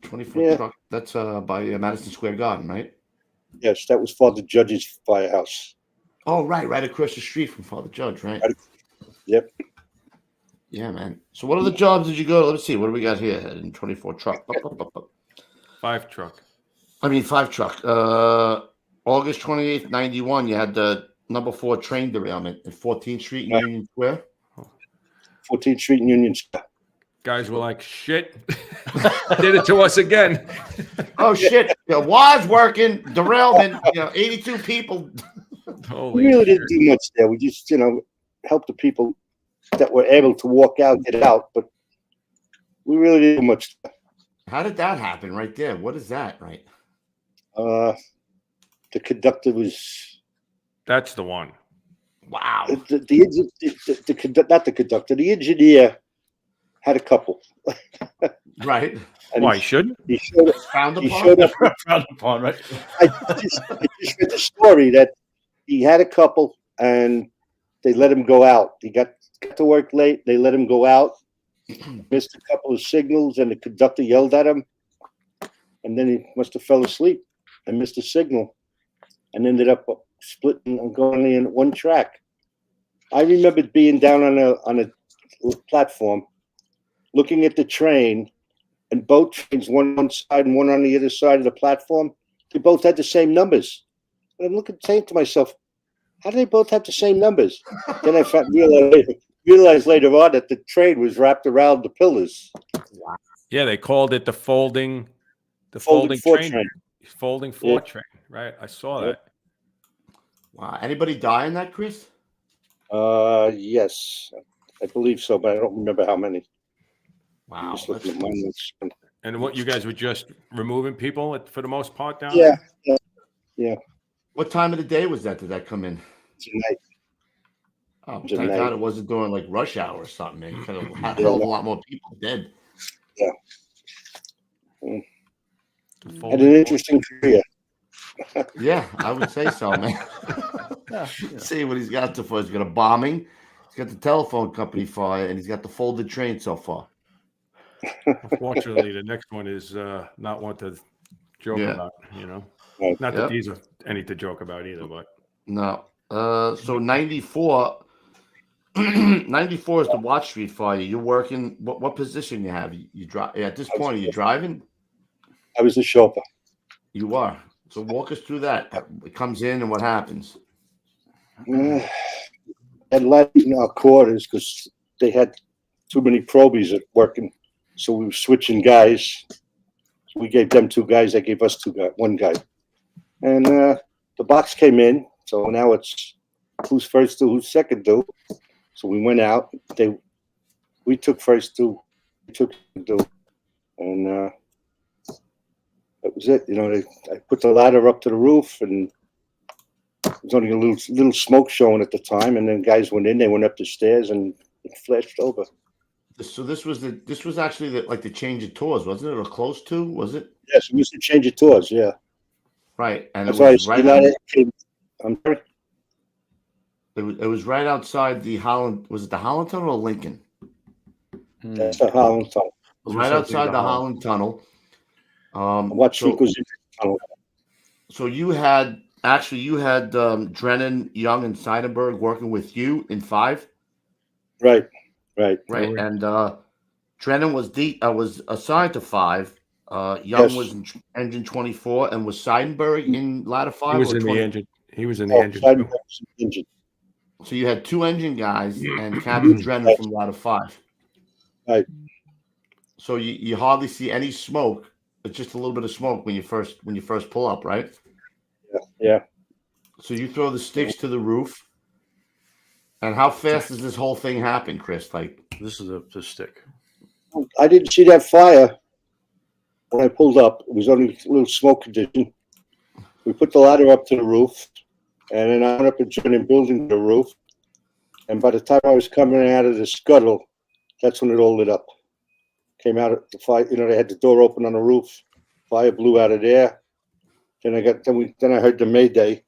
24 truck. That's by Madison Square Garden, right? Yes, that was Father Judge's firehouse. Oh, right across the street from Father Judge, right? Yep. Yeah, man. So what other jobs did you go to? Let's see. What do we got here in 24 truck? 5 truck. 5 truck. August 28th, 91, you had the number 4 train derailment at 14th Street in Union Square. 14th Street in Union Square. Guys were like, shit. Did it to us again. Oh, shit. Was working. Derailment. 82 people. We really didn't do much there. We just, helped the people that were able to walk out, get out, but we really didn't do much. How did that happen right there? What is that, right? The conductor was... That's the one. Wow. Not the conductor. The engineer had a couple. Right. Why, he shouldn't? He showed up. Frowned upon, right? I just read the story that he had a couple and they let him go out. He got to work late. They let him go out. Missed a couple of signals and the conductor yelled at him. And then he must have fell asleep and missed a signal and ended up splitting and going in one track. I remember being down on a platform looking at the train, and both trains, one on one side and one on the other side of the platform, they both had the same numbers. And I'm saying to myself, how do they both have the same numbers? Then I realized later on that the train was wrapped around the pillars. Yeah, they called it the folding train. Folding four train, right? I saw that. Wow. Anybody die in that, Chris? Yes, I believe so, but I don't remember how many. Wow. And what, you guys were just removing people for the most part down there? Yeah. What time of the day was that? Did that come in? Tonight. Oh, thank God it wasn't during like rush hour or something, man. You could have had a hell of a lot more people dead. Yeah. Had an interesting career. Yeah, I would say so, man. See what he's got so far. He's got a bombing. He's got the telephone company fire, and he's got the folded train so far. Unfortunately, the next one is not one to joke about, Not that these are any to joke about either, but. No. So 94 is the Watch Street fire. You're working, what position you have? You drive at this point, are you driving? I was a chauffeur. You are. So walk us through that. It comes in and what happens? Had left in our quarters because they had too many probies working. So we were switching guys. We gave them 2 guys. They gave us 1 guy. And the box came in. So now it's who's first do, who's second do. So we went out. We took first do. We took do. And that was it. I put the ladder up to the roof, and there was only a little smoke showing at the time. And then guys went in. They went up the stairs, and it flashed over. So this was actually the change of tours, wasn't it, or close to? Was it? Yes, we used to change of tours. Yeah. Right, and That's it why was right. I'm sorry. It was right outside the Holland. Was it the Holland Tunnel or Lincoln? That's the Holland Tunnel. It was right outside the Holland Tunnel. What street goes into the tunnel? So you had Drennan, Young, and Siedenburg working with you in 5, Right. And Drennan was assigned to 5. Young Yes. was in engine 24, and was Siedenburg in ladder 5. He was or in 20? the engine. He was in the engine. Siedenburg Too. was in the engine. So you had 2 engine guys and Captain Drennan from ladder 5. Right. So you hardly see any smoke. It's just a little bit of smoke when you first pull up, right? Yeah. So you throw the sticks to the roof. And how fast does this whole thing happen, Chris? Like, This is the stick. I didn't see that fire when I pulled up. It was only a little smoke condition. We put the ladder up to the roof, and then I went up and joined in building the roof. And by the time I was coming out of the scuttle, that's when it all lit up. Came out of the fire. They had the door open on the roof. Fire blew out of there. Then I heard the Mayday.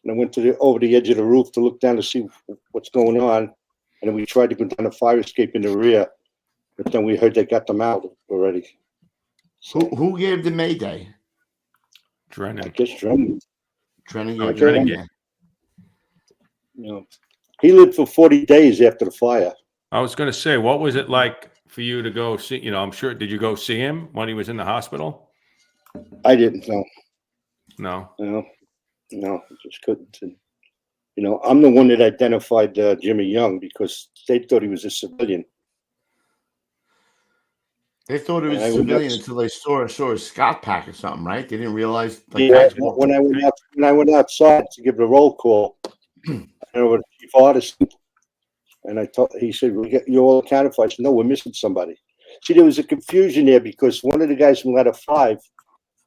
And I went over the edge of the roof to look down to see what's going on. And then we tried to go down the fire escape in the rear. But then we heard they got them out already. who gave the Mayday? Drennan. I guess Drennan. Drennan. Oh, Yeah, Drennan. Drennan. He lived for 40 days after the fire. I was going to say, what was it like for you to go see? I'm sure. Did you go see him when he was in the hospital? I didn't know. No. No, I just couldn't. And, I'm the one that identified Jimmy Young because they thought he was a civilian. They thought it was And I a went civilian up- until they saw a Scott pack or something, right? They didn't realize. Yeah, when I went outside to give the roll call, I know with Chief Artisan, and he said, "You're all accounted for." I said, "No, we're missing somebody." See, there was a confusion there because one of the guys from ladder 5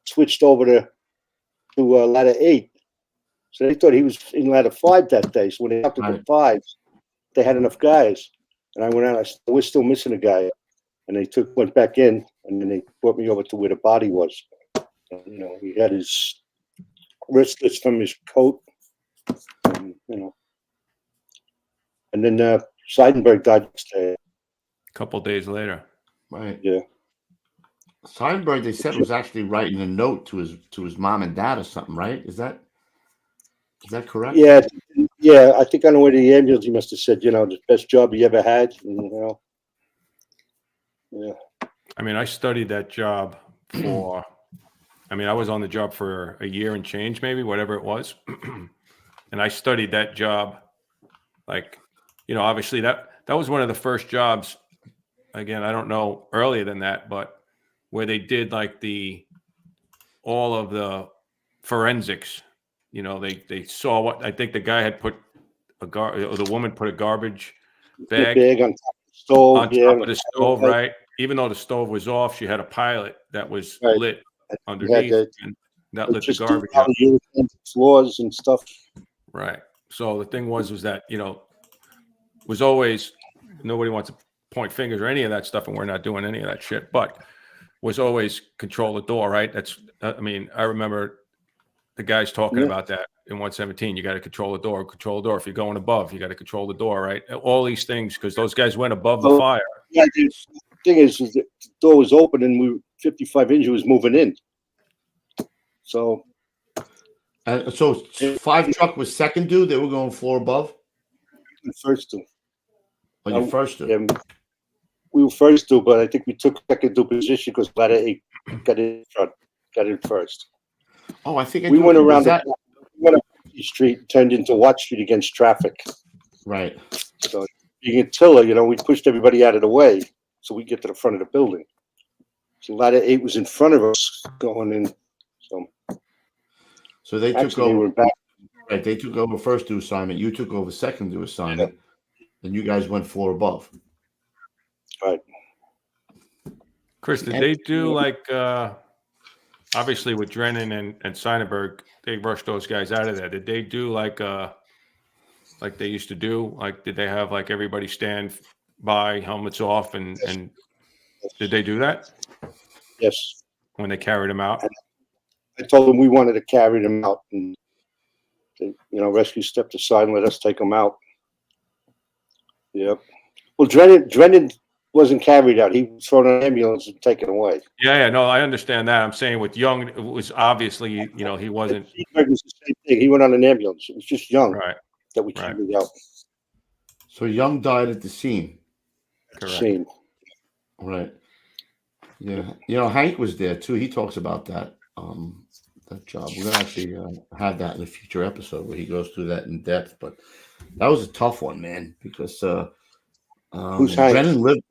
switched over to ladder 8, so they thought he was in ladder 5 that day. So when they got to the 5, they had enough guys, and I went out. I said, "We're still missing a guy," and they went back in, and then they brought me over to where the body was. And, he had his wristlets from his coat. And then Siedenburg died next day. A couple days later. Right. Yeah. Siedenburg, they said, was actually writing a note to his mom and dad or something, right? Is that correct? Yeah. I think on the way to the ambulance, he must have said, the best job he ever had. And, yeah. I mean, I studied that job for. I was on the job for a year and change, maybe whatever it was, and I studied that job. Obviously that was one of the first jobs. Again, I don't know earlier than that, but where they did all of the forensics. They saw what I think the guy had put or the woman put a garbage bag on top of the stove. On top of the stove, right? Even though the stove was off, she had a pilot that was lit underneath, and that lit the garbage out. Floors and stuff. Right. So the thing was that was always, nobody wants to point fingers or any of that stuff, and we're not doing any of that shit, but was always control the door, right? I remember the guys talking about that in 117. You got to control the door. If you're going above, you got to control the door, right? All these things, because those guys went above the fire. Yeah, the thing is the door was open and 55 inch was moving in. So 5 truck was second due. They were going floor above. First due. Oh, you first due. Yeah, we were first due, but I think we took second due position because ladder 8 got in first. Oh, I think we went around. We went up the street, turned into Watt Street against traffic. Right. So being in Tiller, we pushed everybody out of the way so we get to the front of the building. So ladder 8 was in front of us going in. So they took over. They were back. Right, they took over first due assignment. You took over second due assignment, and you guys went floor above. Right. Chris, did they do obviously with Drennan and Siedenburg, they rushed those guys out of there. Did they do like they used to do? Did they have everybody stand by, helmets off, and did they do that? Yes. When they carried them out? I told them we wanted to carry them out, and rescue stepped aside and let us take them out. Yep. Well, Drennan wasn't carried out. He was thrown in an ambulance and taken away. Yeah, no, I understand that. I'm saying with Young, it was obviously, he wasn't. Siedenburg was the same thing. He went on an ambulance. It was just Young that we Right. carried out. So Young died at the scene. Correct. Scene. Right. Yeah. Hank was there too. He talks about that job. We're gonna actually have that in a future episode where he goes through that in depth. But that was a tough one, man, because Who's Hank?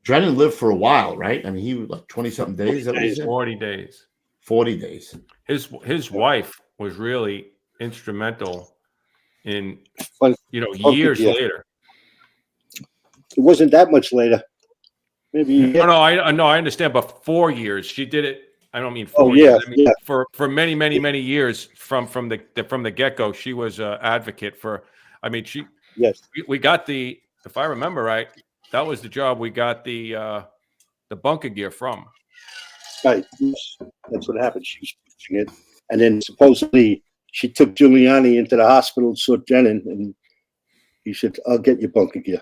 Drennan lived for a while, right? I mean, he was like 20-something days. 40 days. 40 days. His wife was really instrumental in, years later. It wasn't that much later. Maybe. No, I understand, but 4 years she did it. I don't mean 4 yeah, years. I mean, yeah. for many years from the get-go, she was an advocate for. I mean, Yes. We got if I remember right, that was the job we got the bunker gear from. Right. Yes. That's what happened. She was pushing it, and then supposedly she took Giuliani into the hospital and saw Drennan, and he said, "I'll get your bunker gear."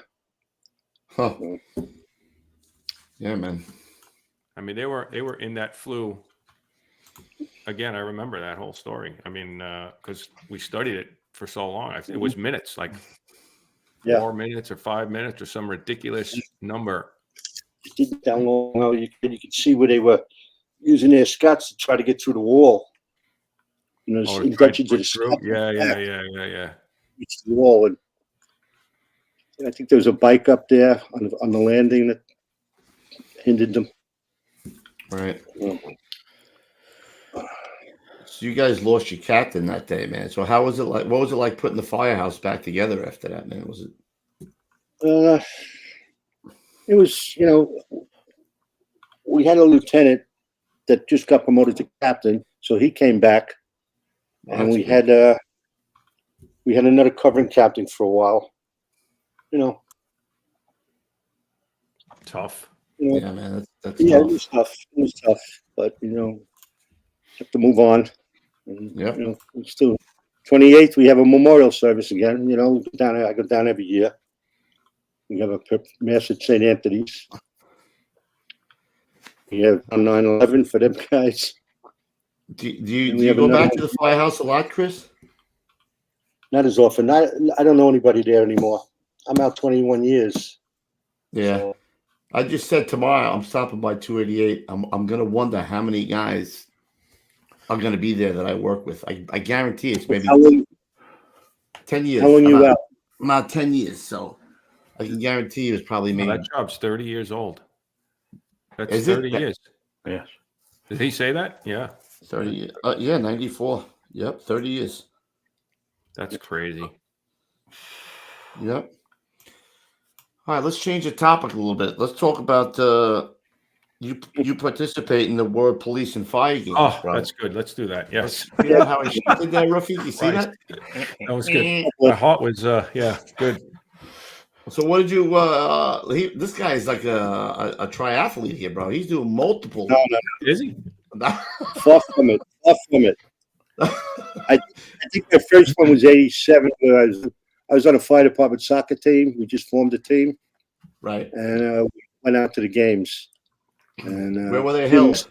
Huh. Yeah, man. I mean, they were in that flu. Again, I remember that whole story. I mean, because we studied it for so long. It was minutes, like 4 minutes or 5 minutes or some ridiculous number. It didn't down low. You could see where they were using their Scots to try to get through the wall. Inventions of the Scott. Yeah. Reached the wall, and I think there was a bike up there on the landing that hindered them. Right. So you guys lost your captain that day, man. So how was it like? What was it like putting the firehouse back together after that, man? Was it? It was, we had a lieutenant that just got promoted to captain, so he came back, and we had another covering captain for a while. Tough. Yeah, man. That's yeah, tough. it was tough. It was tough, but have to move on. And, Yep. it's still 28th. We have a memorial service again. I go down every year. We have a mass at St. Anthony's. We have on 9/11 for them guys. Do you go back to the firehouse a lot, Chris? Not as often. I don't know anybody there anymore. I'm out 21 years. Yeah. So, I just said tomorrow I'm stopping by 288. I'm gonna wonder how many guys are gonna be there that I work with. I guarantee it's maybe 10 years. How long you out? I'm out 10 years, so I can guarantee you it's probably maybe. That job's 30 years old. That's Is it? 30 years. Yes. Did he say that? Yeah. 30 years. Yeah, 94. Yep, 30 years. That's crazy. Yep. All right, let's change the topic a little bit. Let's talk about you participate in the World Police and Fire Games. Oh, bro. that's good. Let's do that. Yes. See that, how I shifted there, Ruffy? You see that? That was good. My heart was, good. So what did you? This guy is like a triathlete here, bro. He's doing multiple. No. Is he? Far from it. I think the first one was 87, where I was on a fire department soccer team. We just formed a team, Right. and we went out to the games. And where were they held?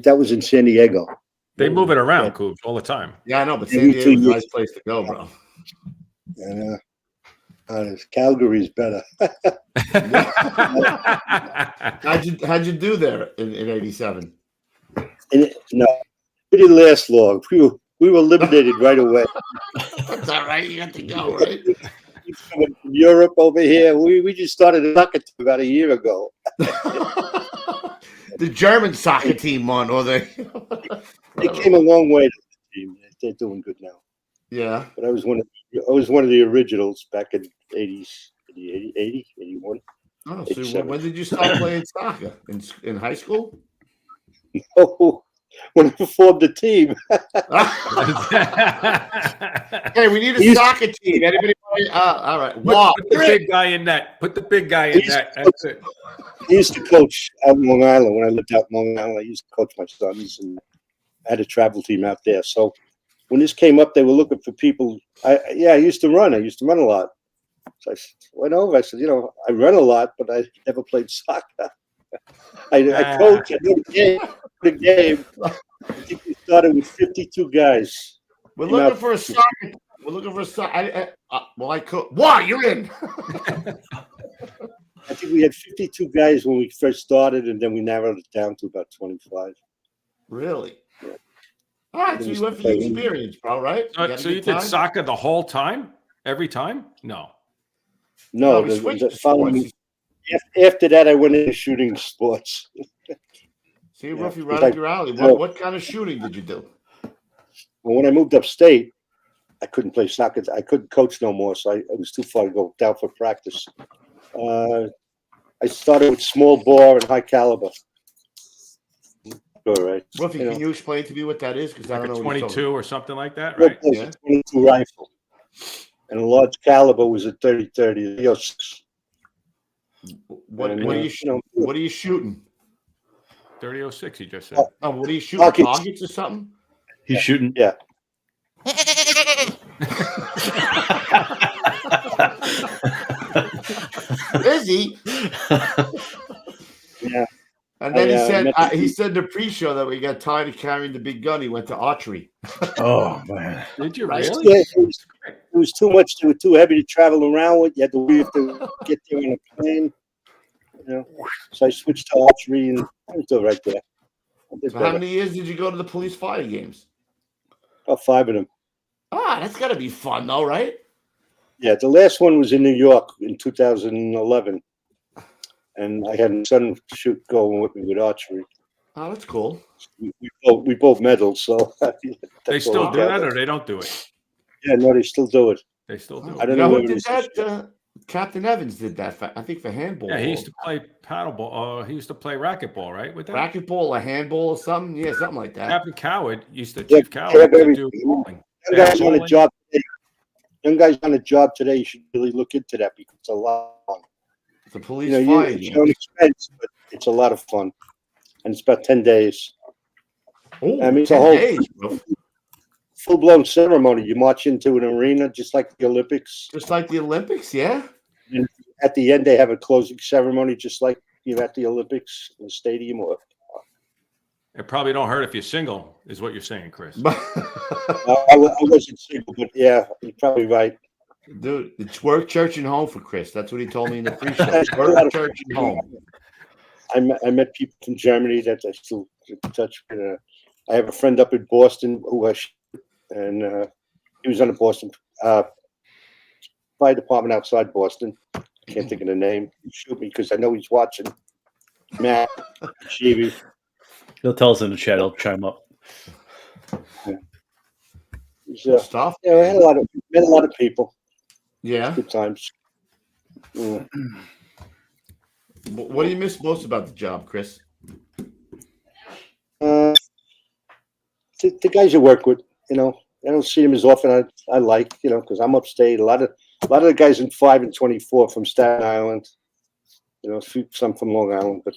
That was in San Diego. They move it around, Coops, all the time. Yeah, I know, but San Diego is a nice place to go, bro. And Calgary's better. How'd you do there in 87? No, we didn't last long. We were eliminated right away. That's all right. You have to go, right? From Europe over here. We just started a soccer team about a year ago. The German soccer team won, or they came a long way to the team. They're doing good now. Yeah. But I was one of the originals back in 80s, 80, 81. Oh, so when did you start playing soccer? In high school? Oh, when we formed the team. Hey, we need a soccer team. Anybody? All right. Wow. Put the big guy in net. Put the big guy in net. That's it. I used to coach out in Long Island when I lived out in Long Island. I used to coach my sons, and I had a travel team out there. So when this came up, they were looking for people. I used to run. I used to run a lot. So I went over. I said, I run a lot, but I never played soccer. I coach. I did the game. I think we started with 52 guys. We're looking for a soccer. We're looking for a soccer. I coach. Why you're in? I think we had 52 guys when we first started, and then we narrowed it down to about 25. Really? Yeah. All right, so you went for the experience, bro, right? So you did soccer the whole time? Every time? No. No, the following. After that, I went into shooting sports. See, Ruffy, right up your alley. What kind of shooting did you do? Well, when I moved upstate, I couldn't play soccer. I couldn't coach no more, so it was too far to go down for practice. I started with small bore and high caliber. All right. Ruffy, can you explain to me what that is? Because I don't know. 22 or something like that, right? Yeah. 22 rifle. And a large caliber was a 30-30. What are you shooting? 30-06, he just said. Oh, what are you shooting? Targets or something? He's shooting. Yeah. Is he? Yeah. And then he said in the pre-show that we got tired of carrying the big gun. He went to archery. Oh man! Did you really? really? It was too much. It was too heavy to travel around with. You had to get there on a plane. So I switched to archery, and I was still right there. So how many years did you go to the police fire games? About 5 of them. That's got to be fun, though, right? Yeah, the last one was in New York in 2011. And I had a son going with me with archery. Oh, that's cool. We both medaled, so they still do that, or they don't do it? Yeah, no, they still do it. They still do it. I don't know who did that. Captain Evans did that. I think for handball. Yeah, he used to play paddleball. He used to play racquetball, right? With that racquetball or handball or something. Yeah, something like that. Captain Coward used to. Chief Coward used to do bowling. Young guys on a job today. Young guys on a job today. You should really look into that because it's a lot. The police fire. It's no expense, but it's a lot of fun, and it's about 10 days. Oh, I mean, it's a whole full-blown ceremony. You march into an arena just like the Olympics. Just like the Olympics, yeah. And at the end, they have a closing ceremony, just like you're at the Olympics in the stadium. Or it probably don't hurt if you're single, is what you're saying, Chris. I wasn't single, but yeah, you're probably right. Dude, it's work, church, and home for Chris. That's what he told me in the pre-show. Work, church, and home. I met people from Germany that I still in touch with. I have a friend up in Boston who and he was on the Boston fire department outside Boston. I can't think of the name. He shoot me because I know he's watching. Matt Sheevy. He'll tell us in the chat. I'll chime up. Yeah. Stuff. Yeah, I met a lot of people. Yeah. Good times. Yeah. What do you miss most about the job, Chris? The guys you work with, I don't see them as often. I like, because I'm upstate. A lot of the guys in 5 and 24 from Staten Island. Some from Long Island, but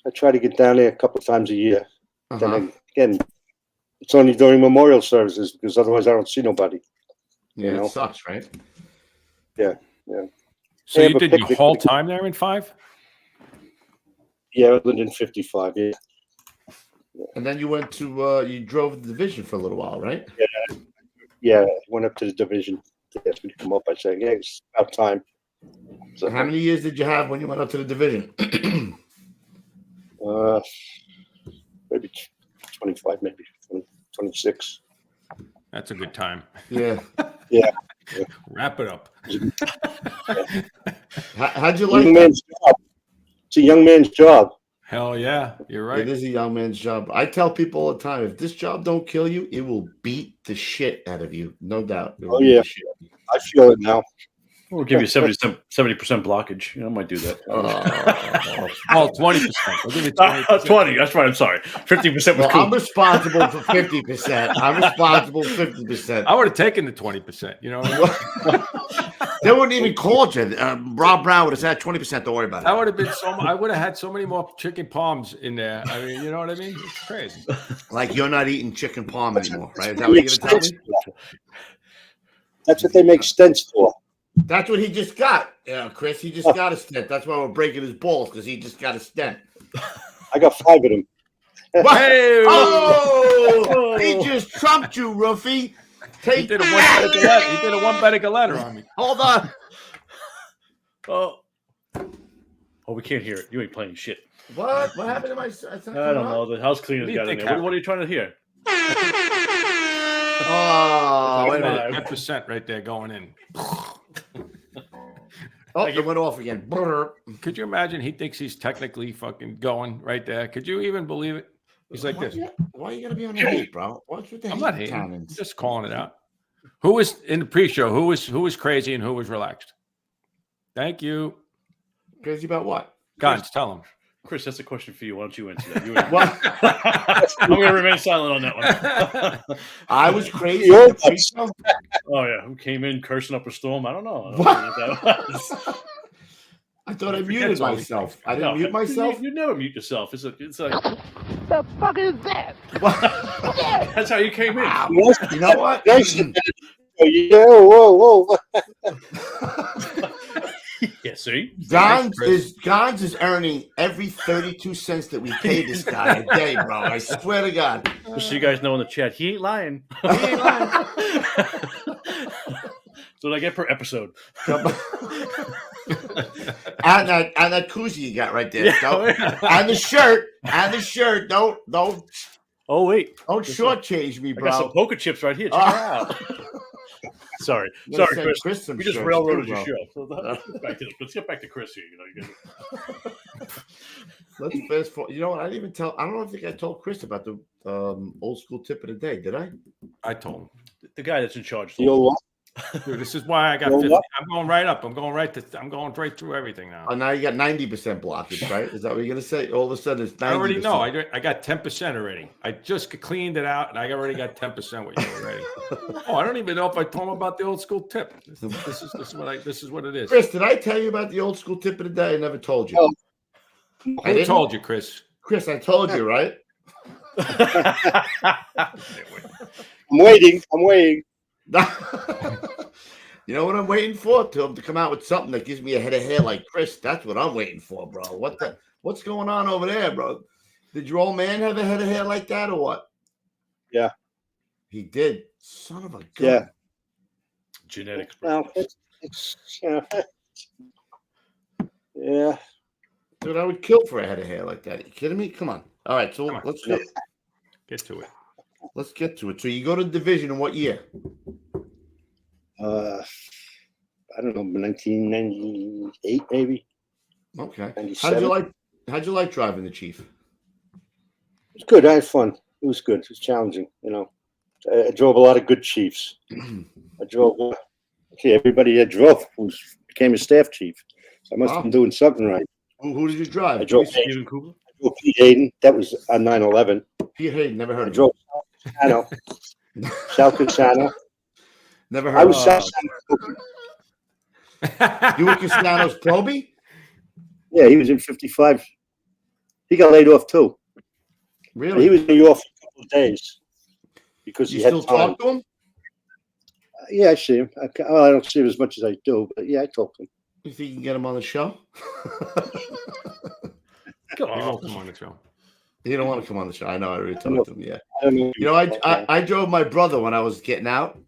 I try to get down there a couple of times a year. Then again, it's only during memorial services because otherwise I don't see nobody. Yeah, it sucks, right? Yeah. So you did your whole time there in 5? Yeah, I lived in 55. Yeah. And then you went to you drove the division for a little while, right? Yeah. I went up to the division. They asked me to come up. I said, "Yeah, it's about time." So how many years did you have when you went up to the division? Maybe 25, maybe 26. That's a good time. Yeah. Yeah. Wrap it up. How'd you like young man's job? It's a young man's job. Hell yeah, you're right. It is a young man's job. I tell people all the time, if this job don't kill you, it will beat the shit out of you. No doubt. Oh, yeah. I feel it now. We'll give you 70% blockage. I might do that. 20%. I'll give you 20%. 20. That's right. I'm sorry. 50% was cool. I'm responsible for 50%. I'm responsible for 50%. I would have taken the 20%. You know what I mean? They wouldn't even call you. Rob Brown would have said 20%. Don't worry about That it. would have been so. I would have had so many more chicken palms in there. I mean, you know what I mean? It's crazy. Like you're not eating chicken palm anymore, right? Is that what you're going to tell me? That's what they make stents for. That's what he just got. Yeah, Chris, he just got a stent. That's why we're breaking his balls, because he just got a stent. I got 5 of them. Hey! Oh, he just trumped you, Roofy. He did a one-better letter on me. Hold on. Oh, we can't hear it. You ain't playing shit. What happened to my? I don't know. The house cleaner's got in there. What are you trying to hear? Oh, wait a minute. 10% right there going in. Oh, it went off again. Could you imagine? He thinks he's technically fucking going right there. Could you even believe it? He's like this. Why are you gonna be on the hate, bro? What's with the I'm not hating. I'm just calling it out. Who was in the pre-show? Who was crazy and who was relaxed? Thank you. Crazy about what? Gons, tell him. Chris, that's a question for you. Why don't you answer that? I'm going to remain silent on that one. I was crazy. Oh, yeah. Who came in cursing up a storm? I don't know. I thought I muted myself. I didn't mute myself? You never mute yourself. It's like the fuck is that? That's how you came in. You know what? Yeah, whoa. Yeah, see? Gons is earning every 32 cents that we pay this guy a day, bro. I swear to God. Just so you guys know in the chat, he ain't lying. He ain't lying. That's what I get per episode. And that koozie you got right there. Yeah. And the shirt. Don't. Oh wait. Don't shortchange me, bro. I got some poker chips right here. Check it out. Sorry, Chris. We just railroaded your show. So let's get back to Chris here. Let's fast forward. You know what? I don't think I told Chris about the old school tip of the day. Did I? I told him. The guy that's in charge. Dude, this is why I got 50. I'm going right up. I'm going right through everything now. Oh, now you got 90% blockage, right? Is that what you're gonna say? All of a sudden, it's 90%. I already know. I got 10% already. I just cleaned it out, and I already got 10% with you already. I don't even know if I told him about the old school tip. This is what it is. Chris, did I tell you about the old school tip of the day? I never told you. I told you, Chris. Chris, I told you, right? I'm waiting. You know what I'm waiting for? To come out with something that gives me a head of hair like Chris. That's what I'm waiting for, bro. What's going on over there, bro? Did your old man have a head of hair like that or what? Yeah. He did. Son of a gun. Yeah. Genetics. Well, it's yeah. Dude, I would kill for a head of hair like that. Are you kidding me? Come on. All right, so let's get to it. Let's get to it. So you go to division in what year? I don't know, 1998 maybe. Okay. 97. How'd you like driving the Chief? It was good. I had fun. It was good. It was challenging. I drove a lot of good Chiefs. I drove. Everybody that drove became a staff chief. So I must have been doing something right. Who did you drive? I drove Pete Hayden. That was on 9/11. Pete Hayden. Never heard of him. Drove Sal Casano. Never heard. I was Sal. You were Casano's probie? Yeah, he was in 55. He got laid off too. Really? He was in New York for a couple of days because he had still time. talk to him? Yeah, I see him. I don't see him as much as I do, but yeah, I talk to him. You think you can get him on the show? Come on. He won't come on the show. He don't want to come on the show. I know. I already talked to him. Yeah. You know, I drove my brother when I was getting out.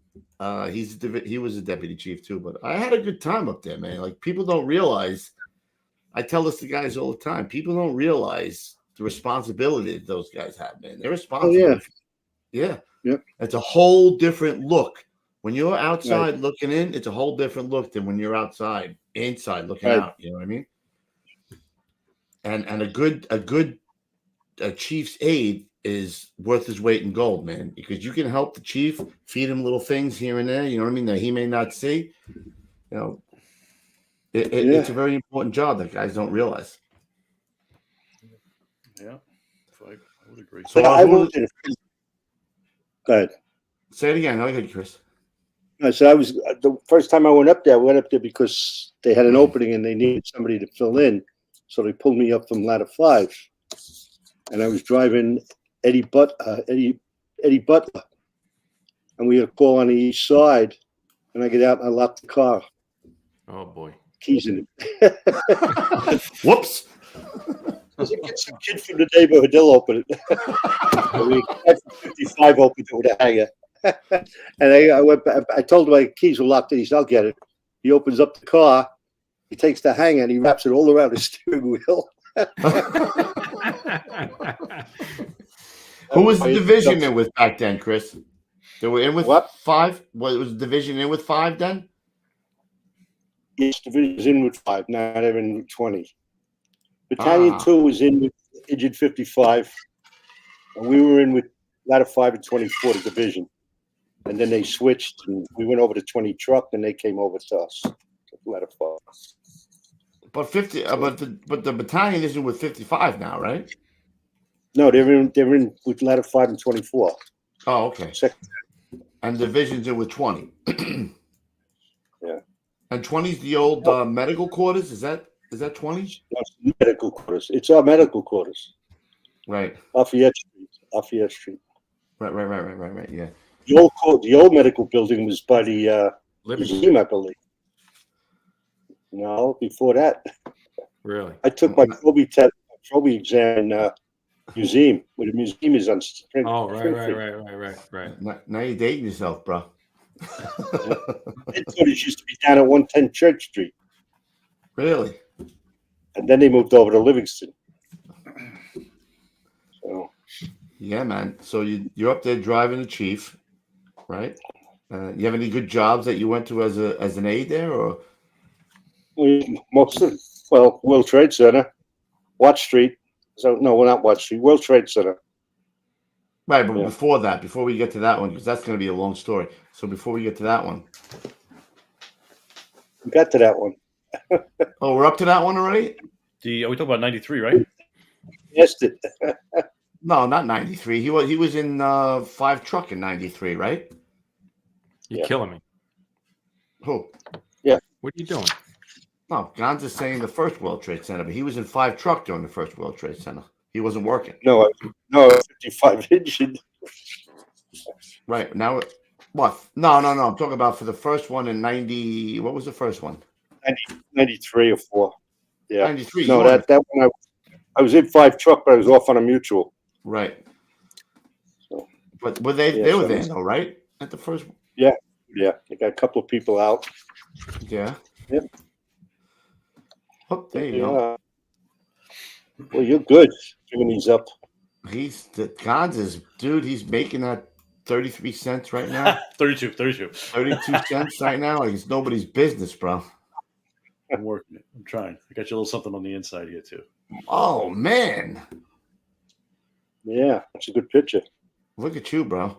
He was a deputy chief too, but I had a good time up there, man. Like people don't realize. I tell this to guys all the time. People don't realize the responsibility that those guys have, man. They're responsible. Oh, yeah. Yep. It's a whole different look. When you're outside looking in, it's a whole different look than when you're inside looking out. You know what I mean? And a good chief's aide is worth his weight in gold, man, because you can help the chief, feed him little things here and there, you know what I mean, that he may not see. You know, it's a very important job that guys don't realize. Yeah, I would agree. So I will. Go ahead. Say it again. Go ahead, Chris. So I was the first time I went up there because they had an opening and they needed somebody to fill in. So they pulled me up from Ladder 5, and I was driving Eddie Butler, and we had a call on the east side, and I get out and I lock the car. Oh boy, keys in it. Whoops. Get some kid from the neighborhood, they'll open it. 55 opened it with a hanger. And I went back, I told him my keys were locked in. He said, I'll get it. He opens up the car, he takes the hanger and he wraps it all around his steering wheel. Who was the division in with back then, Chris? They were in with what? 5? What was the division in with 5 then? Each division was in with 5. Now they're in with 20. Battalion 2 was in with Engine 55. And we were in with Ladder 5 and 24, the division. And then they switched and we went over to 20 truck and they came over to us. Ladder 5. But the battalion isn't with 55 now, right? No, they're in with Ladder 5 and 24. Oh, okay. And division's in with 20. Yeah. And 20 is the old medical quarters. Is that 20? That's medical quarters. It's our medical quarters. Right. Lafayette Street. Right. Yeah. The old medical building was by the museum, I believe. No, before that. Really? I took my Proby exam in museum, where the museum is on Spring. Oh, right. Now you're dating yourself, bro. Headquarters used to be down at 110 Church Street. Really? And then they moved over to Livingston. So. Yeah, man. So you're up there driving the chief, right? You have any good jobs that you went to as an aide there, or? World Trade Center, Watch Street. So no, we're not Watch Street. World Trade Center. Right, but before we get to that one, because that's going to be a long story. So before we get to that one, we got to that one. Oh, we're up to that one already. We talking about 93, right? Yes. No, not 93. He was in 5 truck in 93, right? You're killing me. Who? Yeah. What are you doing? No, Gonz is saying the first World Trade Center, but he was in 5 truck during the first World Trade Center. He wasn't working. No, 55 engine. Right. Now, what? No. I'm talking about for the first one in 90. What was the first one? 93 or 4. Yeah. 93. No, that one I was in 5 truck, but I was off on a mutual. Right. So, but were they were there though, right? At the first. Yeah. They got a couple of people out. Yeah. Yep. Oh, there you go. Well, you're good giving these up. Gonz is, dude, he's making that 33 cents right now. 32 cents right now. Like it's nobody's business, bro. I'm working it. I'm trying. I got you a little something on the inside here too. Oh man. Yeah, that's a good picture. Look at you, bro.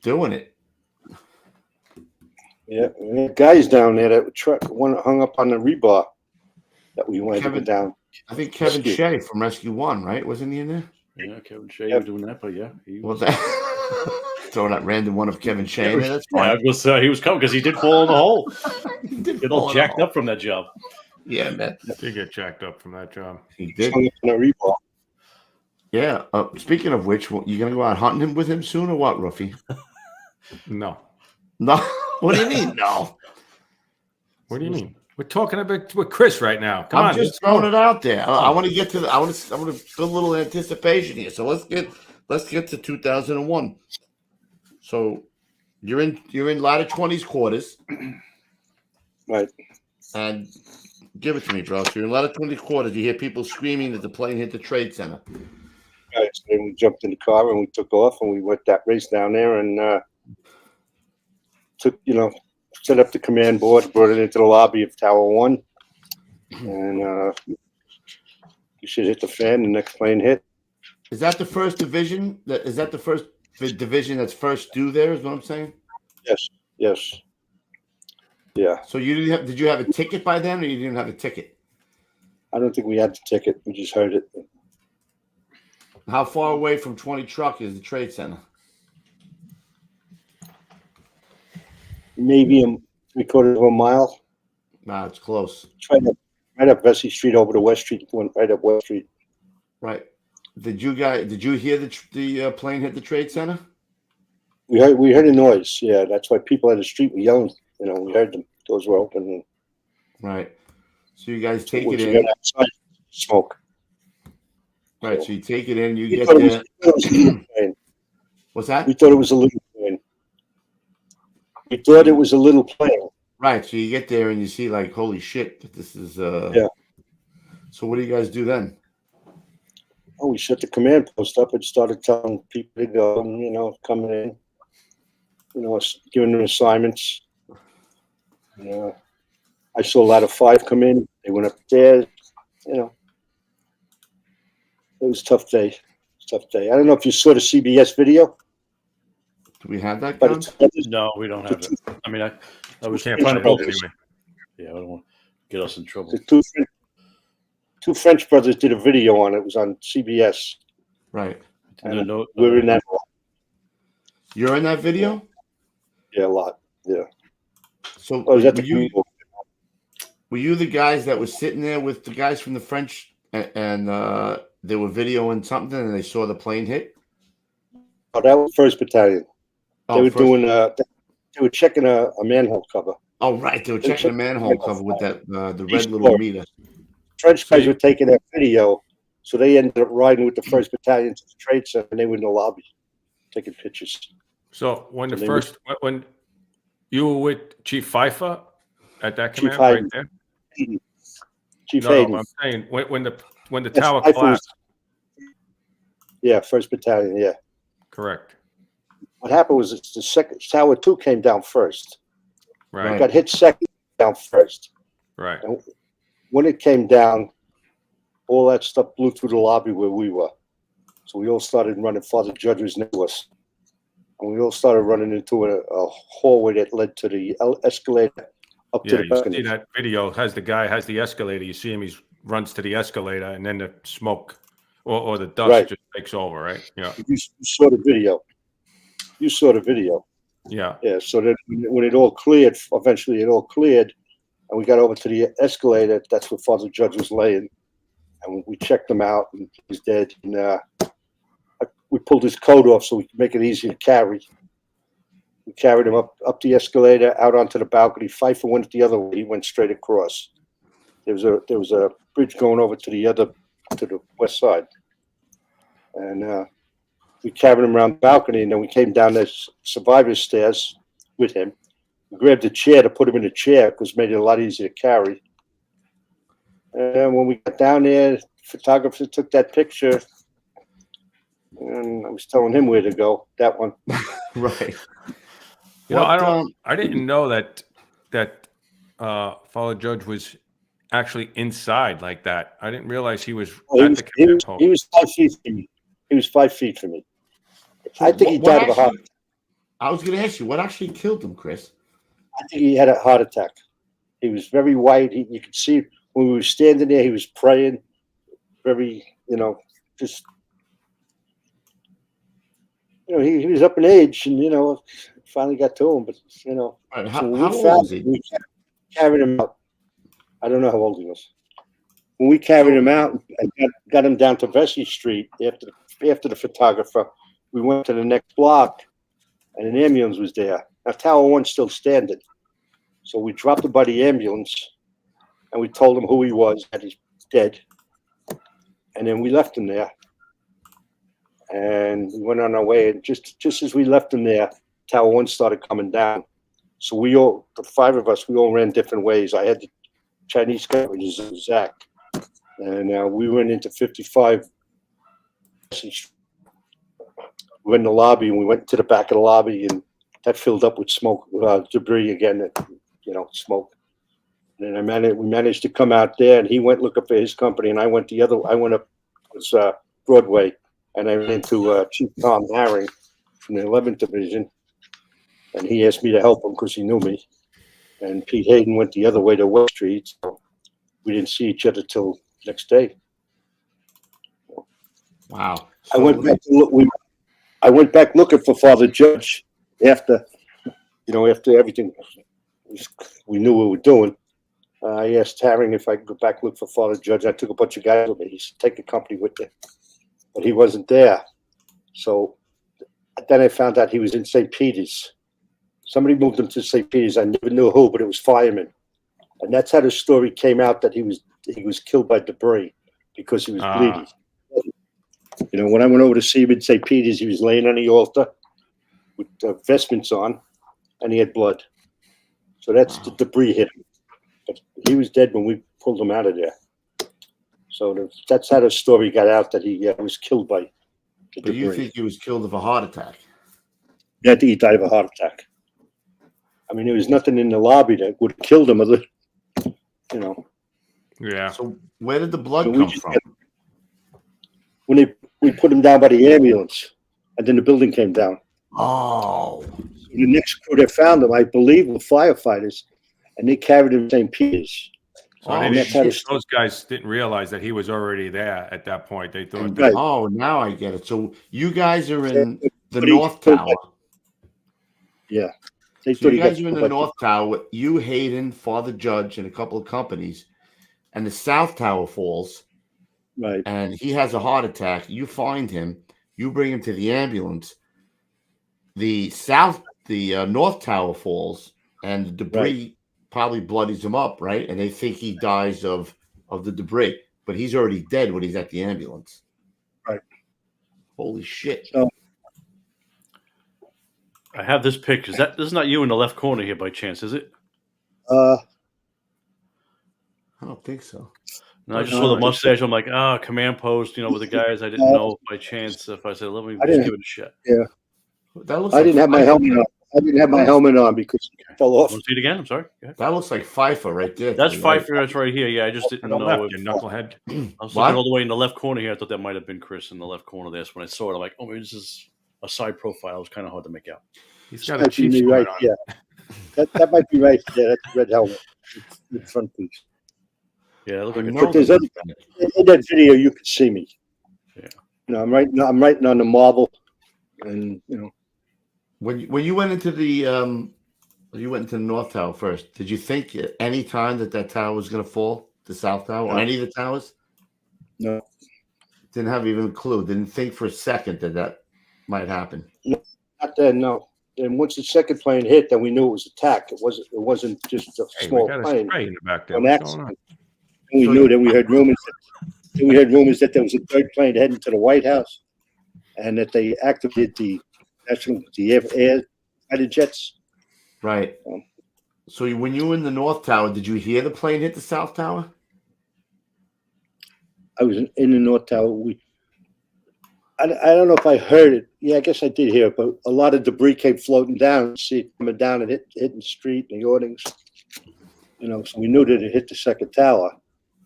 Doing it. Yeah, and the guys down there that one hung up on the rebar that we went down. I think Kevin Shea from Rescue 1, right? Wasn't he in there? Yeah, Kevin Shea was doing that, but yeah. Throwing that random one of Kevin Shea in there. That's fine. He was coming because he did fall in the hole. He did get all jacked up from that job. Yeah, man. He did get jacked up from that job. He did. On the rebar. Yeah. Speaking of which, you going to go out hunting with him soon or what, Ruffy? No. What do you mean, no? What do you mean? We're talking about with Chris right now. Come on, just throwing it out there. I want to get to I want to build a little anticipation here. So let's get to 2001. So you're in Ladder 20's quarters, right? And give it to me, bro. So you're in Ladder 20's quarters. You hear people screaming that the plane hit the Trade Center. Right. So then we jumped in the car and we took off and we went that race down there and set up the command board, brought it into the lobby of Tower 1, and you should hit the fan. The next plane hit. Is that the first division? Is that the first division that's first due there? Is what I'm saying? Yes. Yeah. So did you have a ticket by then, or you didn't have a ticket? I don't think we had the ticket. We just heard it. How far away from 20 truck is the Trade Center? maybe a 3/4 of a mile. Nah, it's close. It's right up Vesey Street over to West Street. Went right up West Street. Right. Did you hear the plane hit the trade center? We heard a noise. Yeah, that's why people on the street were yelling. You know, we heard them. Doors were open. Right. So you guys take Once it you in. got outside, smoke. Right. So you take it in. You We get thought it there. was a little plane. What's that? We thought it was a little plane. We thought it was a little plane. Right. So you get there and you see like, holy shit, this is Yeah. So what do you guys do then? Oh, we set the command post up and started telling people to go and, you know, coming in, you know, giving them assignments. I saw Ladder5 come in. They went upstairs, you know. It was a tough day. I don't know if you saw the CBS video. Do we have that, But Guns? No, we don't have it. I mean, I was Can't trying find to it help anyway. Yeah, I don't want to get us in trouble. the two French brothers did a video on it. It was on CBS. Right. No, We're in that. You're in that video? Yeah, a lot. Yeah. So I was at were the were you the guys that were sitting there with the guys from the French and they were videoing something and they saw the plane hit? Oh, that was 1st Battalion. They were first- doing. They were checking a manhole cover. Oh, right. They were checking the manhole cover with that the red East little Coast. meter. French guys were taking that video, so they ended up riding with the 1st Battalion to the trade center, and they were in the lobby taking pictures. So when So they when you were with Chief Pfeiffer at that Chief command right Hayden. there? Chief No, Hayden. I'm saying when the Yes, tower Pfeiffer was- collapsed. Yeah, 1st Battalion. Yeah. Correct. What happened was it's the second Tower 2 came down first. Right. Got hit second, down first. Right. And when it came down, all that stuff blew through the lobby where we were. So we all started running. Father Judge was next to us. And we all started running into a hallway that led to the escalator up to Yeah, the you see balcony. that video has the escalator. You see him, he runs to the escalator, and then the smoke or the dust Right. just takes over, right? Yeah. You saw the video. You saw the video. Yeah. Yeah, so that when it all cleared, eventually it all cleared, and we got over to the escalator. That's where Father Judge was laying, and we checked him out, and he's dead. And we pulled his coat off so we could make it easy to carry. We carried him up the escalator, out onto the balcony. Pfeiffer went the other way. He went straight across. There was a bridge going over to the west side, and we carried him around the balcony, and then we came down the survivor's stairs with him. We grabbed a chair to put him in a chair because it made it a lot easier to carry. And when we got down there, the photographer took that picture, and I was telling him where to go. That one. Right. You know, I didn't know that Father Judge was actually inside like that. I didn't realize he was at the command post. He was 5 feet from me. He was 5 feet from me. I think he died of a heart. I was going to ask you, what actually killed him, Chris? I think he had a heart attack. He was very white. You could see when we were standing there, he was praying. Very, just, he was up in age, and finally got to him. But Right. so How when old we was he? we carried him out. I don't know how old he was. When we carried him out and got him down to Vesey Street after the photographer, we went to the next block, and an ambulance was there. Now Tower 1's still standing, so we dropped him by the ambulance, and we told him who he was, that he's dead, and then we left him there, and we went on our way. And just as we left him there, Tower 1 started coming down. So the 5 of us, we all ran different ways. I had the Chinese guy, which is Zach, and we went into 55. We went in the lobby, and we went to the back of the lobby, and that filled up with smoke, debris again, smoke. And then we managed to come out there, and he went looking for his company, and I went up Broadway, and I ran into Chief Tom Herring from the 11th Division, and he asked me to help him because he knew me. And Pete Hayden went the other way to West Street, so we didn't see each other till next day. Wow. I went back looking for Father Judge after after everything we knew what we were doing, I asked Tarring if I could go back and look for Father Judge. I took a bunch of guys with me. He said, take the company with you. But he wasn't there. So then I found out he was in St. Peter's. Somebody moved him to St. Peter's. I never knew who, but it was firemen. And that's how the story came out, that he was killed by debris because he was bleeding. When I went over to see him in St. Peter's, he was laying on the altar with vestments on, and he had blood. So that's the debris hit him. But he was dead when we pulled him out of there. So that's how the story got out, that he was killed by the debris. You think he was killed of a heart attack? Yeah, I think he died of a heart attack. I mean, there was nothing in the lobby that would have killed him other, Yeah. So where did the blood come from? When we put him down by the ambulance, and then the building came down. Oh. The next crew that found him, I believe, were firefighters, and they carried him to St. Peter's. So those guys didn't realize that he was already there at that point. They thought, Right. Oh, now I get it. So you guys are in the North Tower. Yeah. So you guys are in the North Tower with you, Hayden, Father Judge, and a couple of companies, and the South Tower falls. Right. And he has a heart attack. You find him. You bring him to the ambulance. The North Tower falls, and the debris probably bloodies him up, right? And they think he dies of the debris, but he's already dead when he's at the ambulance. Right. Holy shit. So, I have this picture. This is not you in the left corner here by chance, is it? I don't think so. No, I just saw the mustache. I'm like, command post, with the guys. I didn't know by chance if I said, let me just give it a shot. Yeah. That looks I didn't have my helmet on. I didn't have my helmet on because it fell off. Want to see it again? I'm sorry. That looks like Pfeiffer right there. That's Pfeiffer. That's right here. Yeah, I just didn't know. left, you knucklehead. I was looking all the way in the left corner here. I thought that might have been Chris in the left corner there. So when I saw it, I'm like, oh, maybe this is a side profile. It was kind of hard to make out. He's got a cheap right. on. Yeah. That might be right. Yeah, that's the red helmet. The front piece. Yeah, it looked like But there's in that video you can see me. Yeah. I'm writing on the marble, and When you went into the North Tower first, did you think at any time that tower was going to fall, the South Tower, or any of the towers? No. Didn't have even a clue. Didn't think for a second that might happen. No, not then. No. And once the second plane hit, then we knew it was attack. It wasn't just a small plane. Spray in the back there. An What's accident. going on? And we knew. Then we heard rumors. That there was a third plane heading to the White House, and that they activated the air fighter jets. Right. So when you were in the North Tower, did you hear the plane hit the South Tower? I was in the North Tower. I don't know if I heard it. Yeah, I guess I did hear it, but a lot of debris came floating down. See it coming down and hitting the street and the awnings. So we knew that it hit the second tower.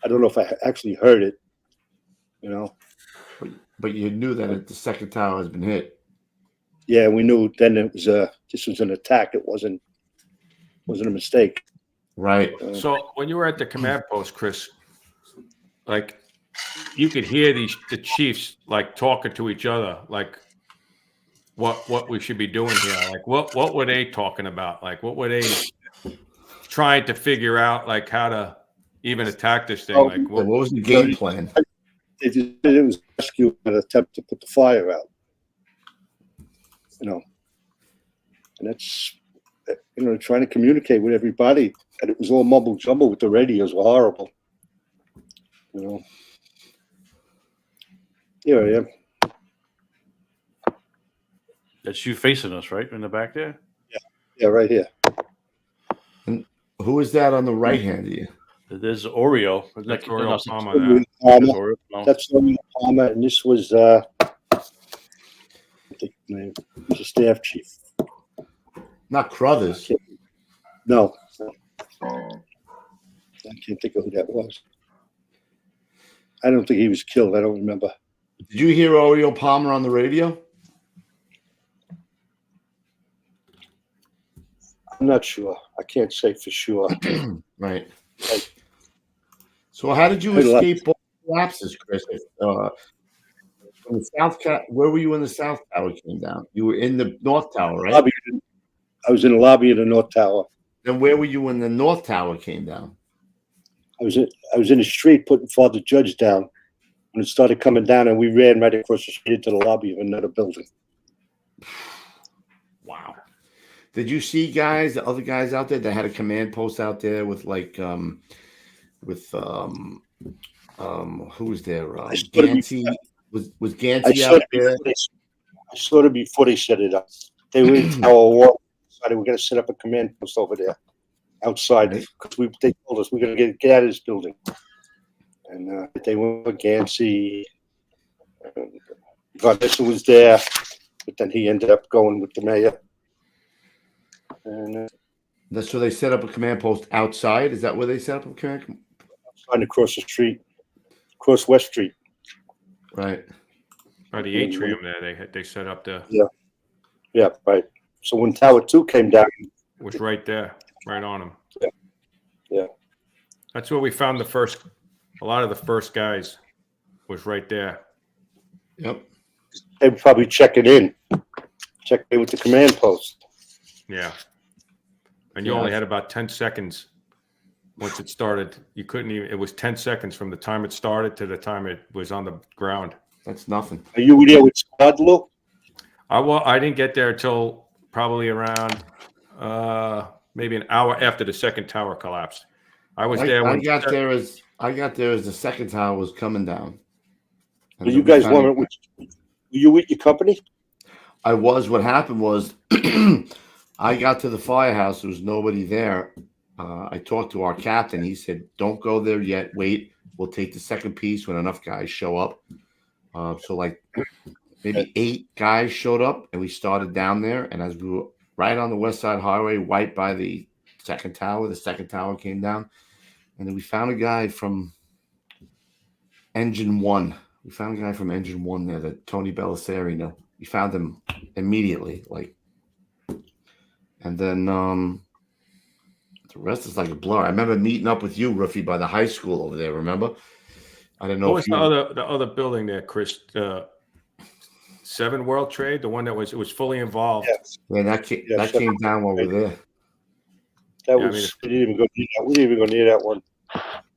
I don't know if I actually heard it. But you knew that the second tower has been hit. Yeah, we knew then it was this was an attack. It wasn't a mistake. Right. So when you were at the command post, Chris, like you could hear the chiefs like talking to each other, like what we should be doing here. Like what were they talking about? Like what were they trying to figure out? Like how to even attack this thing? Like what was the game plan? They just said it was rescue an attempt to put the fire out. And that's trying to communicate with everybody, and it was all mumble jumble with the radios. Were horrible. Here I am. That's you facing us, right? In the back there? Yeah, right here. And who is that on the right hand of you? There's Oreo. that's Oreo Palmer there. That's Oreo Palmer, and this was name. He's a staff chief. Not Crothers. No. I can't think of who that was. I don't think he was killed. I don't remember. Did you hear Oreo Palmer on the radio? I'm not sure. I can't say for sure. Right. So how did you escape both collapses, Chris? From the South, where were you when the South Tower came down? You were in the North Tower, right? I was in the lobby of the North Tower. Then where were you when the North Tower came down? I was in the street putting Father Judge down when it started coming down, and we ran right across the street into the lobby of another building. Wow. Did you see guys, the other guys out there that had a command post out there with like who was there? Gansey was Gansey out there? I saw them before they set it up. They were in Tower War. They were going to set up a command post over there outside because they told us we're going to get out of this building. And they went with Gansey. Vanessa was there, but then he ended up going with the mayor. And that's so they set up a command post outside. Is that where they set up a command? Outside across the street, across West Street. Right. By the atrium there, they set up the. Yeah, right. So when Tower 2 came down, it was right there, right on them. Yeah. That's where we found a lot of the first guys was right there. Yep. They were probably checking in with the command post. Yeah. And you only had about 10 seconds once it started. You couldn't even, it was 10 seconds from the time it started to the time it was on the ground. That's nothing. Are you there with squad, Lou? I didn't get there till probably around maybe an hour after the second tower collapsed. I was there when I got there as the second tower was coming down. So you guys were you with your company? I was. What happened was I got to the firehouse. There was nobody there. I talked to our captain. He said, "Don't go there yet. Wait. We'll take the second piece when enough guys show up." So like maybe 8 guys showed up, and we started down there. And as we were right on the West Side Highway, right by the second tower came down. And then we found a guy from Engine 1. We found a guy from Engine 1 there, that Tony Bellisario. We found him immediately, and then the rest is like a blur. I remember meeting up with you, Ruffy, by the high school over there. Remember? I didn't know. What was the other building there, Chris? 7 World Trade, the one that was fully involved. Yes. Yeah, that came down while we were there. That was we didn't even go near that. We didn't even go near that one.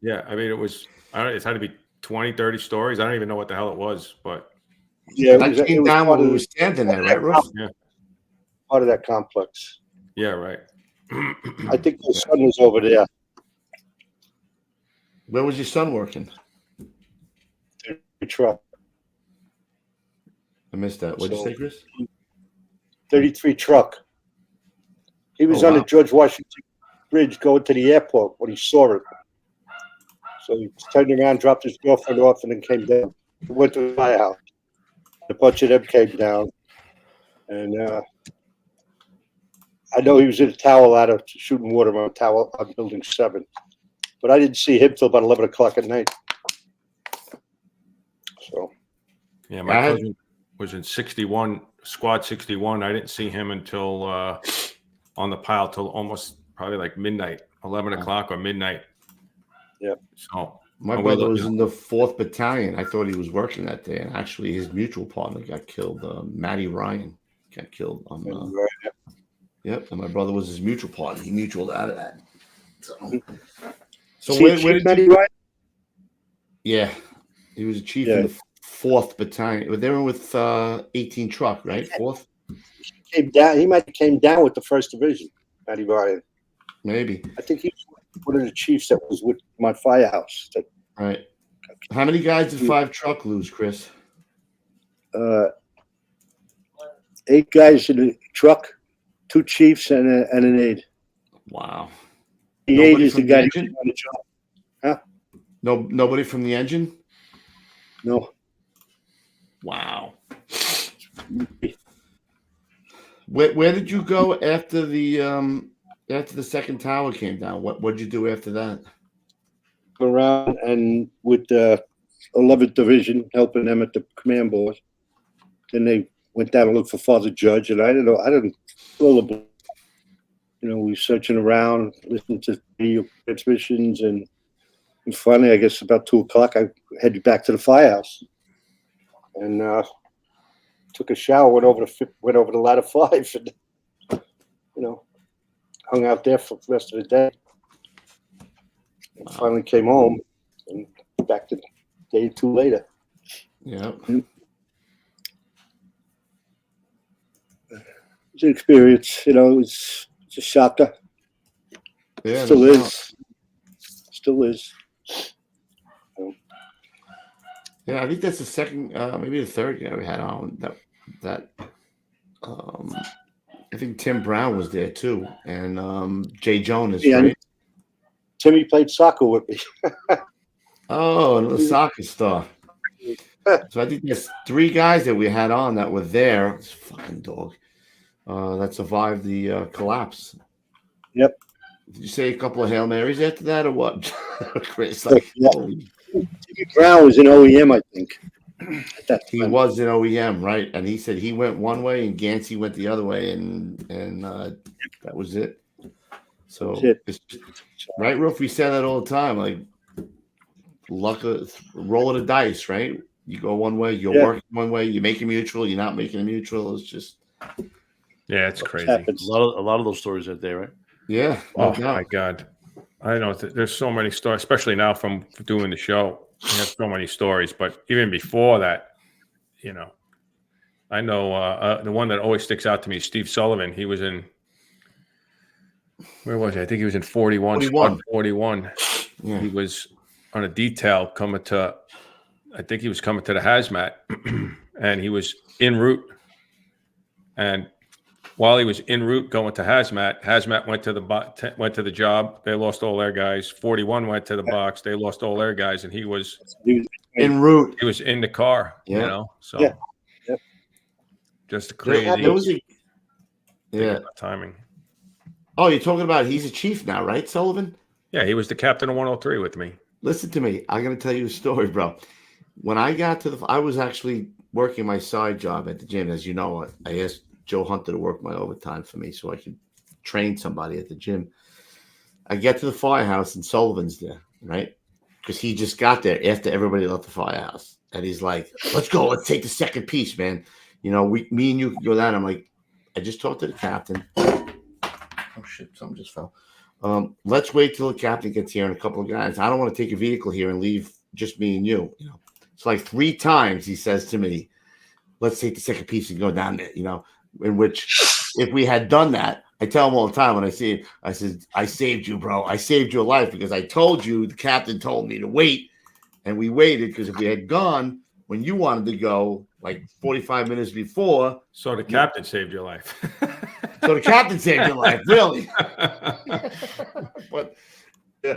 Yeah, I mean it had to be 20, 30 stories. I don't even know what the hell it was, but yeah, that came down when we were standing there, right, Ruff? Yeah. Part of that complex. Yeah, right. I think the son was over there. Where was your son working? The truck. I missed that. What'd you say, Chris? 33 truck. He was on the George Washington Bridge going to the airport when he saw it. So he turned around, dropped his girlfriend off, and then came down. He went to the firehouse. A bunch of them came down. And I know he was in a tower ladder shooting water on building 7. But I didn't see him till about 11 o'clock at night. So. Yeah, my cousin was in 61, Squad 61. I didn't see him until on the pile till almost probably like midnight, 11 o'clock or midnight. Yeah. So my brother was in the 4th Battalion. I thought he was working that day, and actually his mutual partner got killed. Matty Ryan got killed on. Yep, and my brother was his mutual partner. He mutualed out of that. So where did Matty Ryan? Yeah, he was a chief in the 4th Battalion. They were with 18 truck, right? 4th. He came down. He might have came down with the 1st Division. Matty Ryan. Maybe. I think he was one of the chiefs that was with my firehouse. Right. How many guys did 5 truck lose, Chris? 8 guys in the truck, 2 chiefs and an aide. Wow. The aide is the guy who's on the job. Huh? Nobody from the engine? No. Wow. Where did you go after the second tower came down? What did you do after that? Around and with the 11th Division, helping them at the command board. Then they went down and looked for Father Judge, and I didn't all the, we were searching around, listening to video transmissions, and finally, I guess about 2 o'clock, I headed back to the firehouse, and took a shower, went over to Ladder 5, and hung out there for the rest of the day. And finally came home and back to day 2 later. Yeah. It's an experience, it's a shocker. Yeah, Still is. Still is. Yeah, I think that's the second, maybe the third guy we had on that. I think Tim Brown was there too, and Jay Jonas, right? Timmy played soccer with me. Oh, another soccer star. So I think there's 3 guys that we had on that were there. This fucking dog that survived the collapse. Yep. Did you say a couple of Hail Marys after that, or what, Chris? Yeah. Timmy Brown was in OEM, I think. He was in OEM, right? And he said he went one way and Gansey went the other way, and that was it. So it's just, right, Roof? We say that all the time, like luck, roll of the dice, right? You go one way, you're working one way, you make a mutual, you're not making a mutual. It's just it's crazy. A lot of those stories that day, right? Yeah. Oh my God. I know there's so many stories, especially now from doing the show. We have so many stories, but even before that, I know the one that always sticks out to me is Steve Sullivan. He was in, where was he? I think he was in 41. Squad 41. Yeah. He was on a detail coming to the hazmat, and he was en route. And while he was en route going to hazmat went to the job. They lost all their guys. 41 went to the box. They lost all their guys, and he was en route. He was in the car. So just crazy. Timing. Oh, you're talking about he's a chief now, right, Sullivan? Yeah, he was the captain of 103 with me. Listen to me. I'm gonna tell you a story, bro. When I got to I was actually working my side job at the gym, as you know. I asked Joe Hunter to work my overtime for me so I could train somebody at the gym. I get to the firehouse and Sullivan's there, right? Because he just got there after everybody left the firehouse. And he's like, let's go. Let's take the second piece, man. Me and you can go down. I'm like, I just talked to the captain. Oh, shit. Something just fell. Let's wait till the captain gets here and a couple of guys. I don't want to take a vehicle here and leave just me and you. It's like 3 times he says to me, let's take the second piece and go down there, in which if we had done that, I tell him all the time when I see him, I said, I saved you, bro. I saved your life because I told you, the captain told me to wait, and we waited because if we had gone when you wanted to go like 45 minutes before. So the captain saved your life. So the captain saved your life, really. But yeah,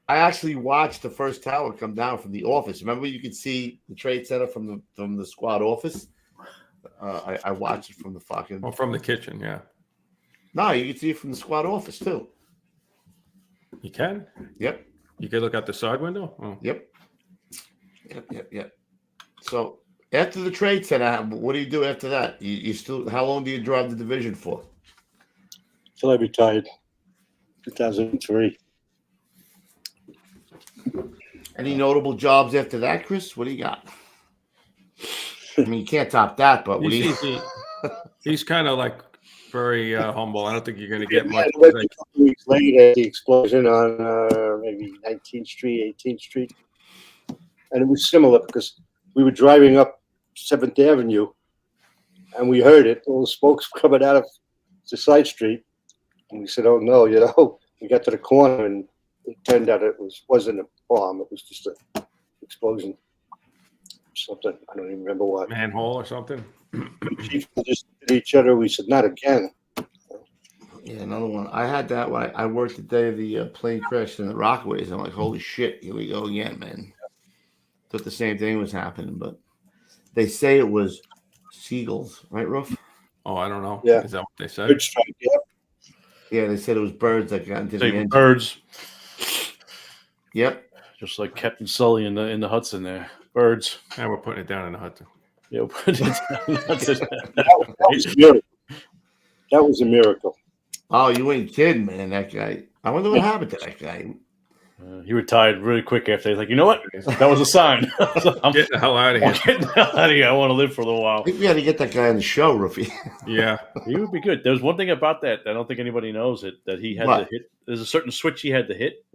I actually watched the first tower come down from the office. Remember, you could see the trade center from the squad office. I watched it from the fucking. Well, from the kitchen, yeah. No, you can see it from the squad office too. You can. Yep. You can look out the side window. Oh. Yep. So after the trade center, what do you do after that? You still? How long do you drive the division for? Till I retired, 2003. Any notable jobs after that, Chris? What do you got? I mean, you can't top that, but what do you? He's kind of like very humble. I don't think you're going to get much. A couple weeks later, the explosion on maybe 19th Street, 18th Street. And it was similar because we were driving up 7th Avenue and we heard it. All the smokes coming out of the side street. And we said, oh, no, we got to the corner and it turned out it wasn't a bomb. It was just an explosion. Something. I don't even remember what. Manhole or something? Chief just at each other. We said, not again. Yeah, another one. I had that when I worked the day of the plane crash in the Rockaways. I'm like, holy shit, here we go again, man. Thought the same thing was happening, but they say it was seagulls, right, Roof? Oh, I don't know. Yeah. Is that what they said? Bird strike, yeah, they said it was birds that got into the engine. Birds. Yep. Just like Captain Sully in the Hudson there. Birds. And we're putting it down in the Hudson. Yeah, putting it down in the Hudson. That was a miracle. Oh, you ain't kidding, man. That guy. I wonder what happened to that guy. He retired really quick after. He's like, you know what? That was a sign. So I'm getting the hell out of here. Getting the hell out of here. I want to live for a little while. I think we got to get that guy on the show, Ruffy. Yeah, he would be good. There's one thing about that I don't think anybody knows it, that he had to hit. There's a certain switch he had to hit.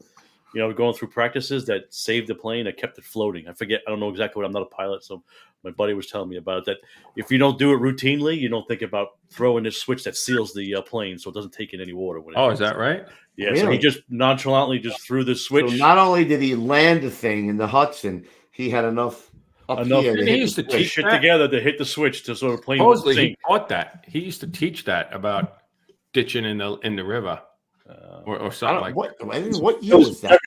You know, going through practices that saved the plane, that kept it floating. I forget. I don't know exactly what. I'm not a pilot, so my buddy was telling me about it. That if you don't do it routinely, you don't think about throwing this switch that seals the plane, so it doesn't take in any water. When is that right? Yeah. Really? So he just nonchalantly just threw the switch. So not only did he land the thing in the Hudson, he had enough here. He used to teach shit together to hit the switch to sort of plane. Supposedly, he taught that. He used to teach that about ditching in the river or something like that. What year was that?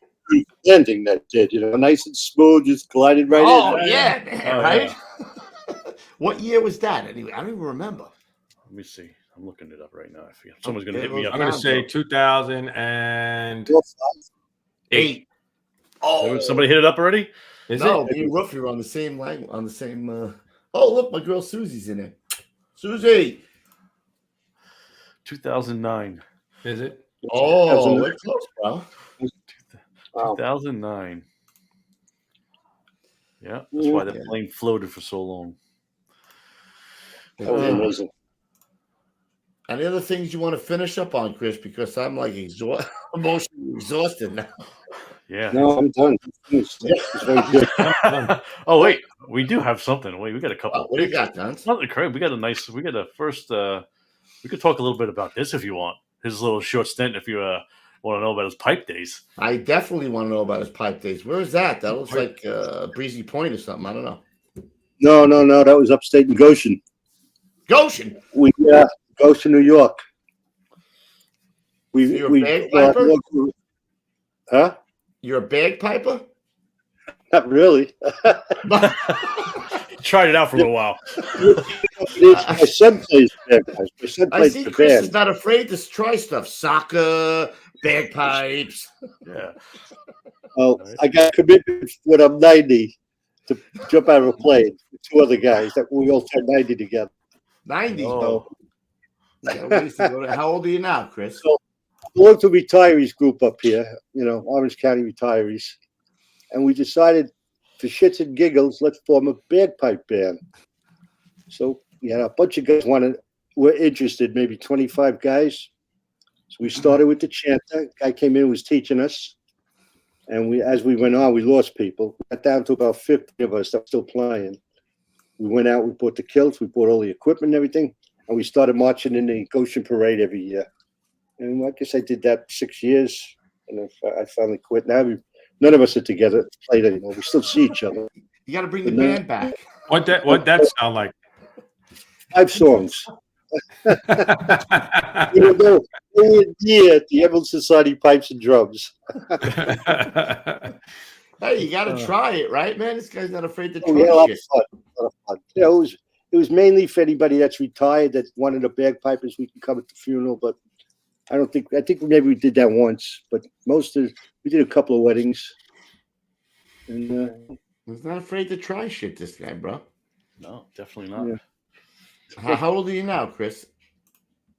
Landing that did, nice and smooth, just glided right in. Oh, yeah, man, right? Yeah. What year was that anyway? I don't even remember. Let me see. I'm looking it up right now. I forget. Someone's going to hit me up. I'm going to say 2008. Oh, somebody hit it up already? Me and Ruffy are on the same line. On the same. Oh, look, my girl Susie's in it. Susie. 2009. Is it? Oh, we're close, bro. 2009. Yeah, that's why the plane floated for so long. That was amazing. Any other things you want to finish up on, Chris? Because I'm like emotionally exhausted now. Yeah. No, I'm done. It's very good. Oh wait, we do have something. Wait, we got a couple. What do you got, Don? Nothing crazy. We got a first. We could talk a little bit about this if you want. His little short stint, if you want to know about his pipe days. I definitely want to know about his pipe days. Where is that? That looks like Breezy Point or something. I don't know. No. That was upstate in Goshen. Goshen? Goshen, New York. You're a bagpiper? Huh? You're a bagpiper? Not really. Tried it out for a little while. My son plays bagpipes. My son plays the Chris band. is not afraid to try stuff. Soccer, bagpipes. Yeah. Well, I got committed when I'm 90 to jump out of a plane with two other guys that we all turn 90 together. 90. Oh. How old are you now, Chris? So, I belong to a retirees group up here, Orange County retirees. And we decided, for shits and giggles, let's form a bagpipe band. So we had a bunch of guys were interested, maybe 25 guys. So we started with the chanter. Guy came in, was teaching us. And as we went on, we lost people. We got down to about 50 of us that were still playing. We went out, we bought the kilts, we bought all the equipment and everything. And we started marching in the Goshen Parade every year. And I guess I did that 6 years. And I finally quit. Now none of us are together to play anymore. We still see each other. You got to bring the band back. What that sound like? 5 songs. No idea the Emerald Society pipes and drums. Hey, you got to try it, right, man? This guy's not afraid to try A lot shit. of fun. It was mainly for anybody that's retired that wanted a bagpipers. We can come at the funeral, but I think maybe we did that once, but we did a couple of weddings. And He's not afraid to try shit, this guy, bro. No, definitely not. Yeah. How old are you now, Chris?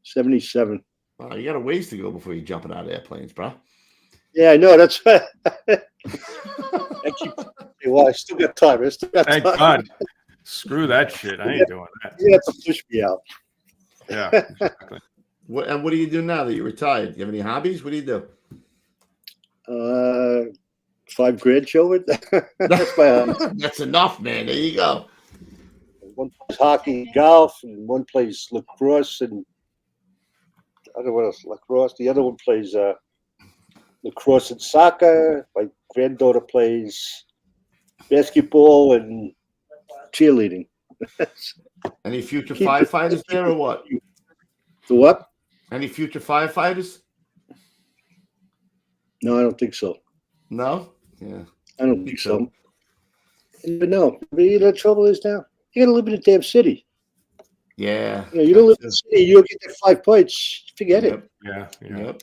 77. Wow, you got a ways to go before you're jumping out of airplanes, bro. Yeah, I know. That's right. I still got time. Thank God. Screw that shit. I ain't doing that. You have to push me out. Yeah, exactly. What do you do now that you're retired? Do you have any hobbies? What do you do? 5 grandchildren. That's my hobby. That's enough, man. There you go. One plays hockey, golf, and one plays lacrosse, and I don't know what else. Lacrosse. The other one plays lacrosse and soccer. My granddaughter plays basketball and cheerleading. Any future firefighters there or what? The what? Any future firefighters? No, I don't think so. No? Yeah. I don't think so. But no, the trouble is now, you got to live in a damn city. Yeah. You don't live in the city, you don't get that 5 points. Forget it. Yeah. Yep.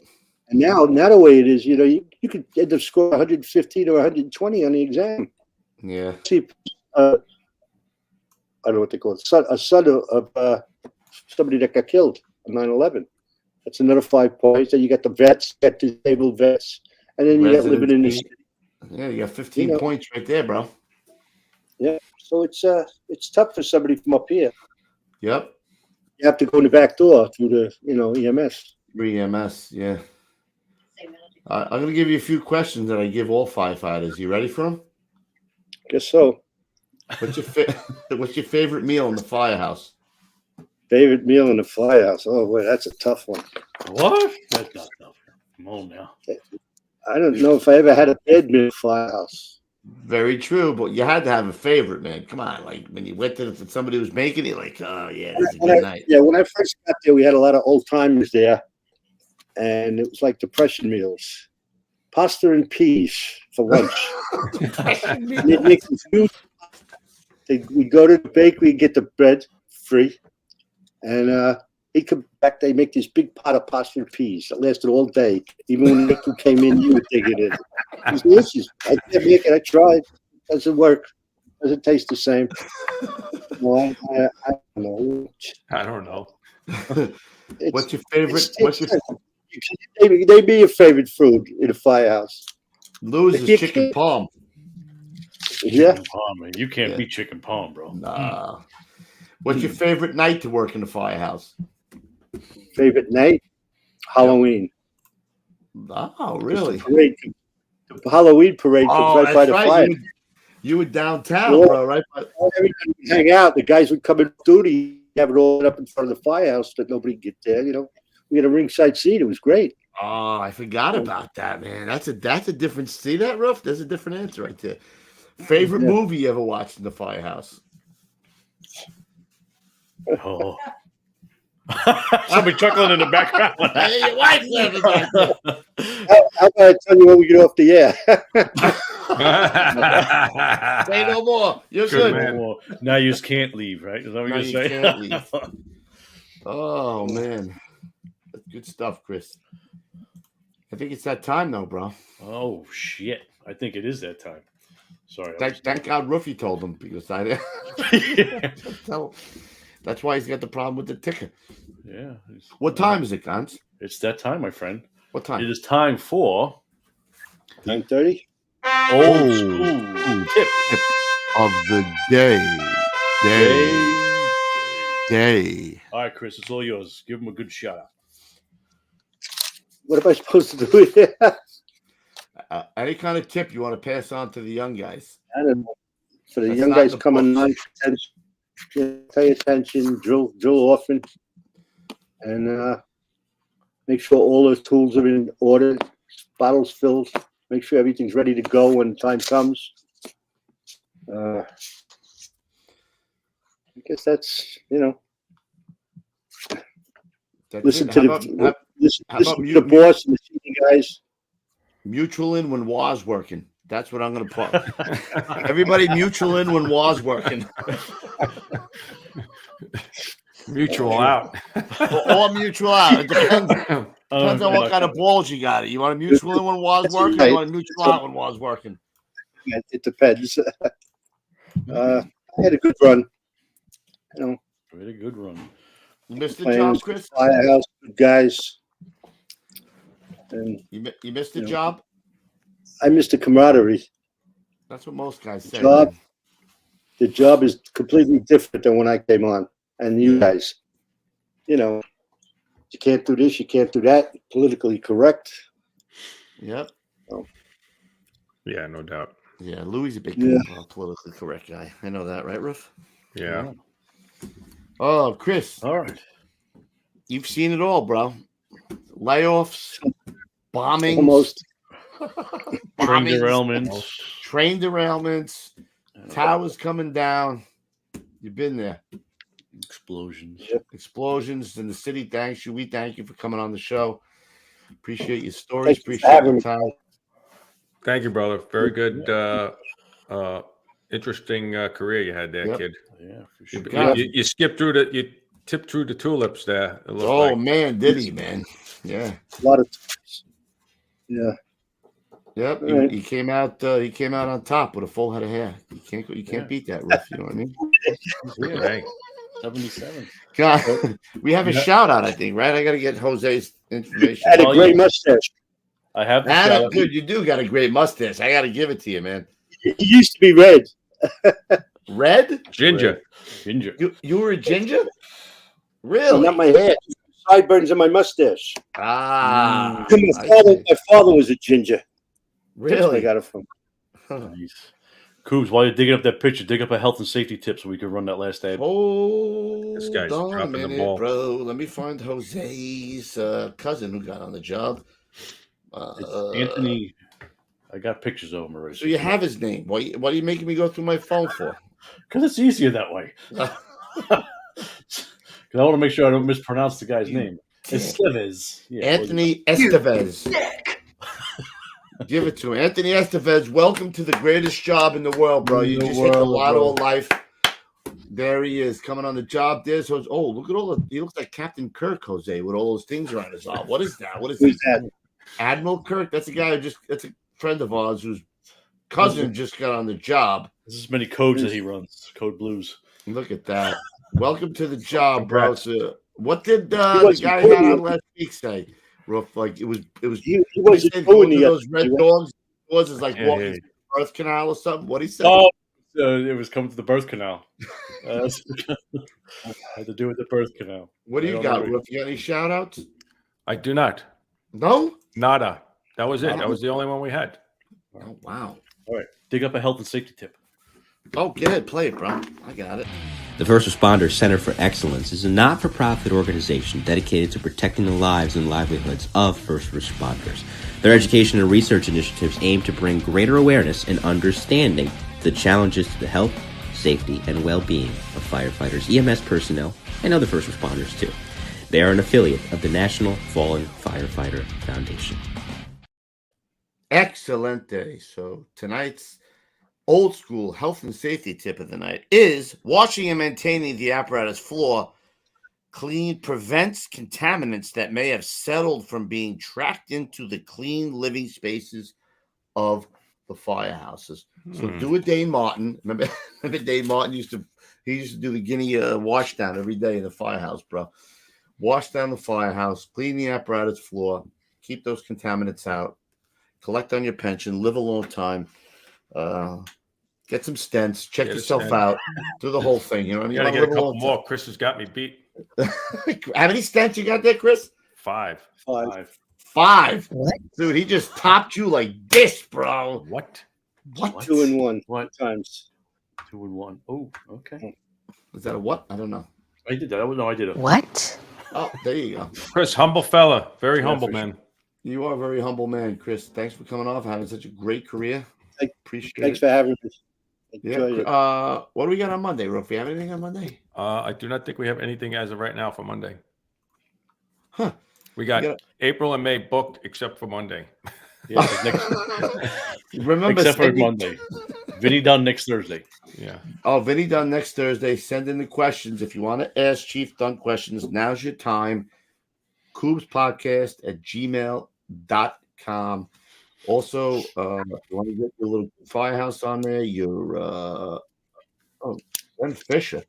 And now the way it is, you could end up scoring 115 or 120 on the exam. Yeah. See, I don't know what they call it. A son of somebody that got killed on 9/11. That's another 5 points. Then you got the vets, got disabled vets, and then you got living in the Residency. city. Yeah, you got 15 points right there, bro. Yeah, so it's tough for somebody from up here. Yep. You have to go in the back door through the EMS. EMS, yeah. I'm going to give you a few questions that I give all firefighters. You ready for them? Guess so. What's your favorite meal in the firehouse? Favorite meal in the firehouse? Oh, boy, that's a tough one. What? That's not tough. Come on now. I don't know if I ever had a bad meal in the firehouse. Very true, but you had to have a favorite, man. Come on, like when you went to somebody was making it, like, oh yeah, this is a good night. Yeah, when I first got there, we had a lot of old timers there, and it was like depression meals, pasta and peas for lunch. They'd make them huge. We go to the bakery, get the bread free, and he'd come back. They make this big pot of pasta and peas that lasted all day. Even when Nick came in, you would take it in. It's delicious. I can't make it. I tried. Doesn't work. Doesn't taste the same. Well, I don't know. I don't know. What's your favorite? They be your favorite food in a firehouse? Lou's is chicken palm. Yeah. Chicken palm, man. You can't beat chicken palm, bro. Nah. What's your favorite night to work in the firehouse? Favorite night? Halloween. Oh, really? The Halloween parade comes right by the fire. You were downtown, bro, right? Everybody would hang out. The guys would come in duty, have it all up in front of the firehouse, but nobody could get there. You know, we had a ringside seat. It was great. Oh, I forgot about that, man. That's a different. See that, Ruff? There's a different answer right there. Favorite movie you ever watched in the firehouse? Oh. Somebody chuckling in the background. Hey, your wife's laughing back there. How about I tell you when we get off the air? Say no more. You're good. Man. Now you just can't leave, right? Is that what you're saying? Can't leave. Oh, man. That's good stuff, Chris. I think it's that time, though, bro. Oh, shit. I think it is that time. Sorry. Thank God Ruffy told him, because I that's why he's got the problem with the ticker. Yeah. What time is it, Gans? It's that time, my friend. What time? It is time for 9:30. Old School Tip of the day. All right, Chris, it's all yours. Give him a good shout out. What am I supposed to do here? Any kind of tip you want to pass on to the young guys? I don't know. For the young guys coming on, pay attention, drill often, and make sure all those tools are in order, bottles filled, make sure everything's ready to go when the time comes. I guess that's, listen to the boss and the senior guys. Mutual in when Waugh's working. That's what I'm going to put. Everybody mutual in when Waugh's working. Mutual out. Or mutual out. It depends on what kind of balls you got. You want a mutual in when Waugh's working, or you want a mutual out when Waugh's working? It depends. I had a good run. Really good run. You missed the job, Chris? Firehouse, good guys. And you missed the job? I missed the camaraderie. That's what most guys say. The job is completely different than when I came on. And you guys, you can't do this, you can't do that. Politically correct. Yep. Yeah, no doubt. Yeah, Louis a big politically correct guy. I know that, right, Ruff? Yeah. Oh, Chris. All right. You've seen it all, bro. Layoffs, bombings. Almost. Train derailments. Train derailments. Towers coming down. You've been there. Explosions. Explosions in the city. Thanks you. We thank you for coming on the show. Appreciate your stories. Appreciate your time. Thank you, brother. Very good, interesting career you had there, kid. Yeah, for sure. You skipped through you tipped through the tulips there. Man, did he, man? Yeah. A lot of times. Yeah. Yep. Right. He came out on top with a full head of hair. You can't beat that, Ruff. You know what I mean? Yeah. 77. God, we have a shout out, I think, right? I got to get Jose's information. Had a great mustache. I have. Adam, dude, you do got a great mustache. I got to give it to you, man. It used to be red. Red? Ginger. Ginger. You were a ginger? No, Really? not my hair. Sideburns and my mustache. Ah. My father was a ginger. That's where I Really? got it from. Nice. Coobs, while you're digging up that picture, dig up a health and safety tip so we can run that last ad. Oh, This guy's hold on a dropping the minute, ball. bro. Let me find Jose's cousin who got on the job. It's Anthony. I got pictures of him already. So you have his name. What are you making me go through my phone for? Because it's easier that way. Because I want to make sure I don't mispronounce the guy's name. Estevez. Yeah, Anthony Estevez. Give it to him. Anthony Estevez, welcome to the greatest job in the world, bro. You just hit the lotto of life. There he is, coming on the job. There's Jose. Oh, look at all the. He looks like Captain Kirk, Jose, with all those things around his arm. What is that? What is Who's that? that? Admiral Kirk? That's a guy that's a friend of ours whose cousin just got on the job. This is many codes that he runs. Code Blues. Look at that. Welcome to the job, bro. Congrats. So, what did the guy who got on last week say? Rough, like it was. He wasn't doing those red dogs. It was like Yeah, walking yeah. through the birth canal or something. What he said? Oh, it was coming to the birth canal. Had to do with the birth canal. What do I you don't got, know. Ruff? You got any shout outs? I do not. No? Nada. That was it. That was the only one we had. Oh, wow. All right. Dig up a health and safety tip. Oh, go ahead. Play it, bro. I got it. The First Responders Center for Excellence is a not-for-profit organization dedicated to protecting the lives and livelihoods of first responders. Their education and research initiatives aim to bring greater awareness and understanding to the challenges to the health, safety, and well-being of firefighters, EMS personnel, and other first responders, too. They are an affiliate of the National Fallen Firefighter Foundation. Excelente. So tonight's old school health and safety tip of the night is washing and maintaining the apparatus floor clean prevents contaminants that may have settled from being tracked into the clean living spaces of the firehouses. So do a Dane Martin. Remember Dane Martin used to do the guinea wash down every day in the firehouse, bro. Wash down the firehouse, clean the apparatus floor, keep those contaminants out, collect on your pension, live a long time. Get some stents, check yourself out, do the whole thing. You know what I mean? You gotta get a couple more. Chris has got me beat. How many stents you got there, Chris? 5. 5. Dude, he just topped you like this, bro. What? 2 and 1. What? Times. 2 and 1. Oh, okay. Is that a what? I don't know. I did that. I did it. What? Oh, there you go. Chris, humble fella. Very Yeah, humble, for man. You are a very humble man, Chris. Thanks for coming off, having such a great career. Appreciate Thanks it. for having me. Yeah. Enjoyed it. What do we got on Monday, Ruff? You have anything on Monday? I do not think we have anything as of right now for Monday. Huh. We got Yeah. April and May booked except for Monday. Yeah, 'cause next, Remember, except for sending- Monday. Vinny done next Thursday. Yeah. Oh, Vinny Dunn next Thursday. Send in the questions. If you want to ask Chief Dunn questions, now's your time. CoobsPodcast@gmail.com. Also, if you want to get your little firehouse on there, your Ben Fisher.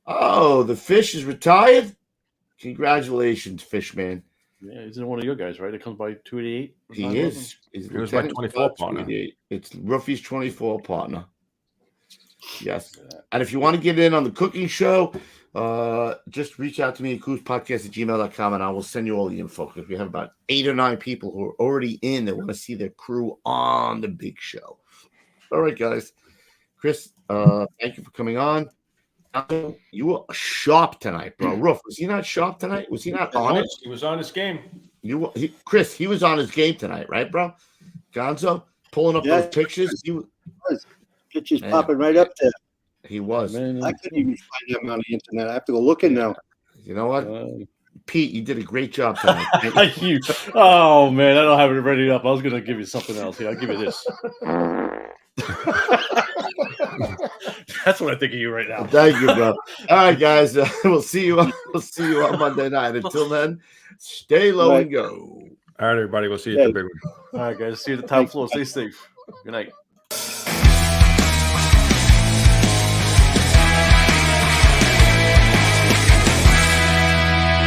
Oh, the Fish is retired? Congratulations, Fishman. Yeah, he's one of your guys, right? It comes by 288. He is. He's He was my Lieutenant 24 Scott partner. 28. It's Ruffy's 24 partner. Yes. And if you want to get in on the cooking show, just reach out to me at CoobsPodcast@gmail.com and I will send you all the info because we have about 8 or 9 people who are already in that want to see their crew on the big show. All right, guys. Chris, thank you for coming on. You were sharp tonight, bro. Ruff, was he not sharp tonight? Was he not on it? He was on his game. Chris, he was on his game tonight, right, bro? Gonzo, pulling up those pictures. Pictures Man. popping right up there. He was. Man, I couldn't even find them on the internet. I have to go looking now. You know what? Pete, you did a great job tonight. Oh, man, I don't have it ready up. I was going to give you something else. Here, I'll give you this. That's what I think of you right now. Thank you, bro. All right, guys. We'll see you on Monday night. Until then, stay low and go. All right, everybody. We'll see you at the big one. All right, guys. See you at the top floor. Stay safe. Good night.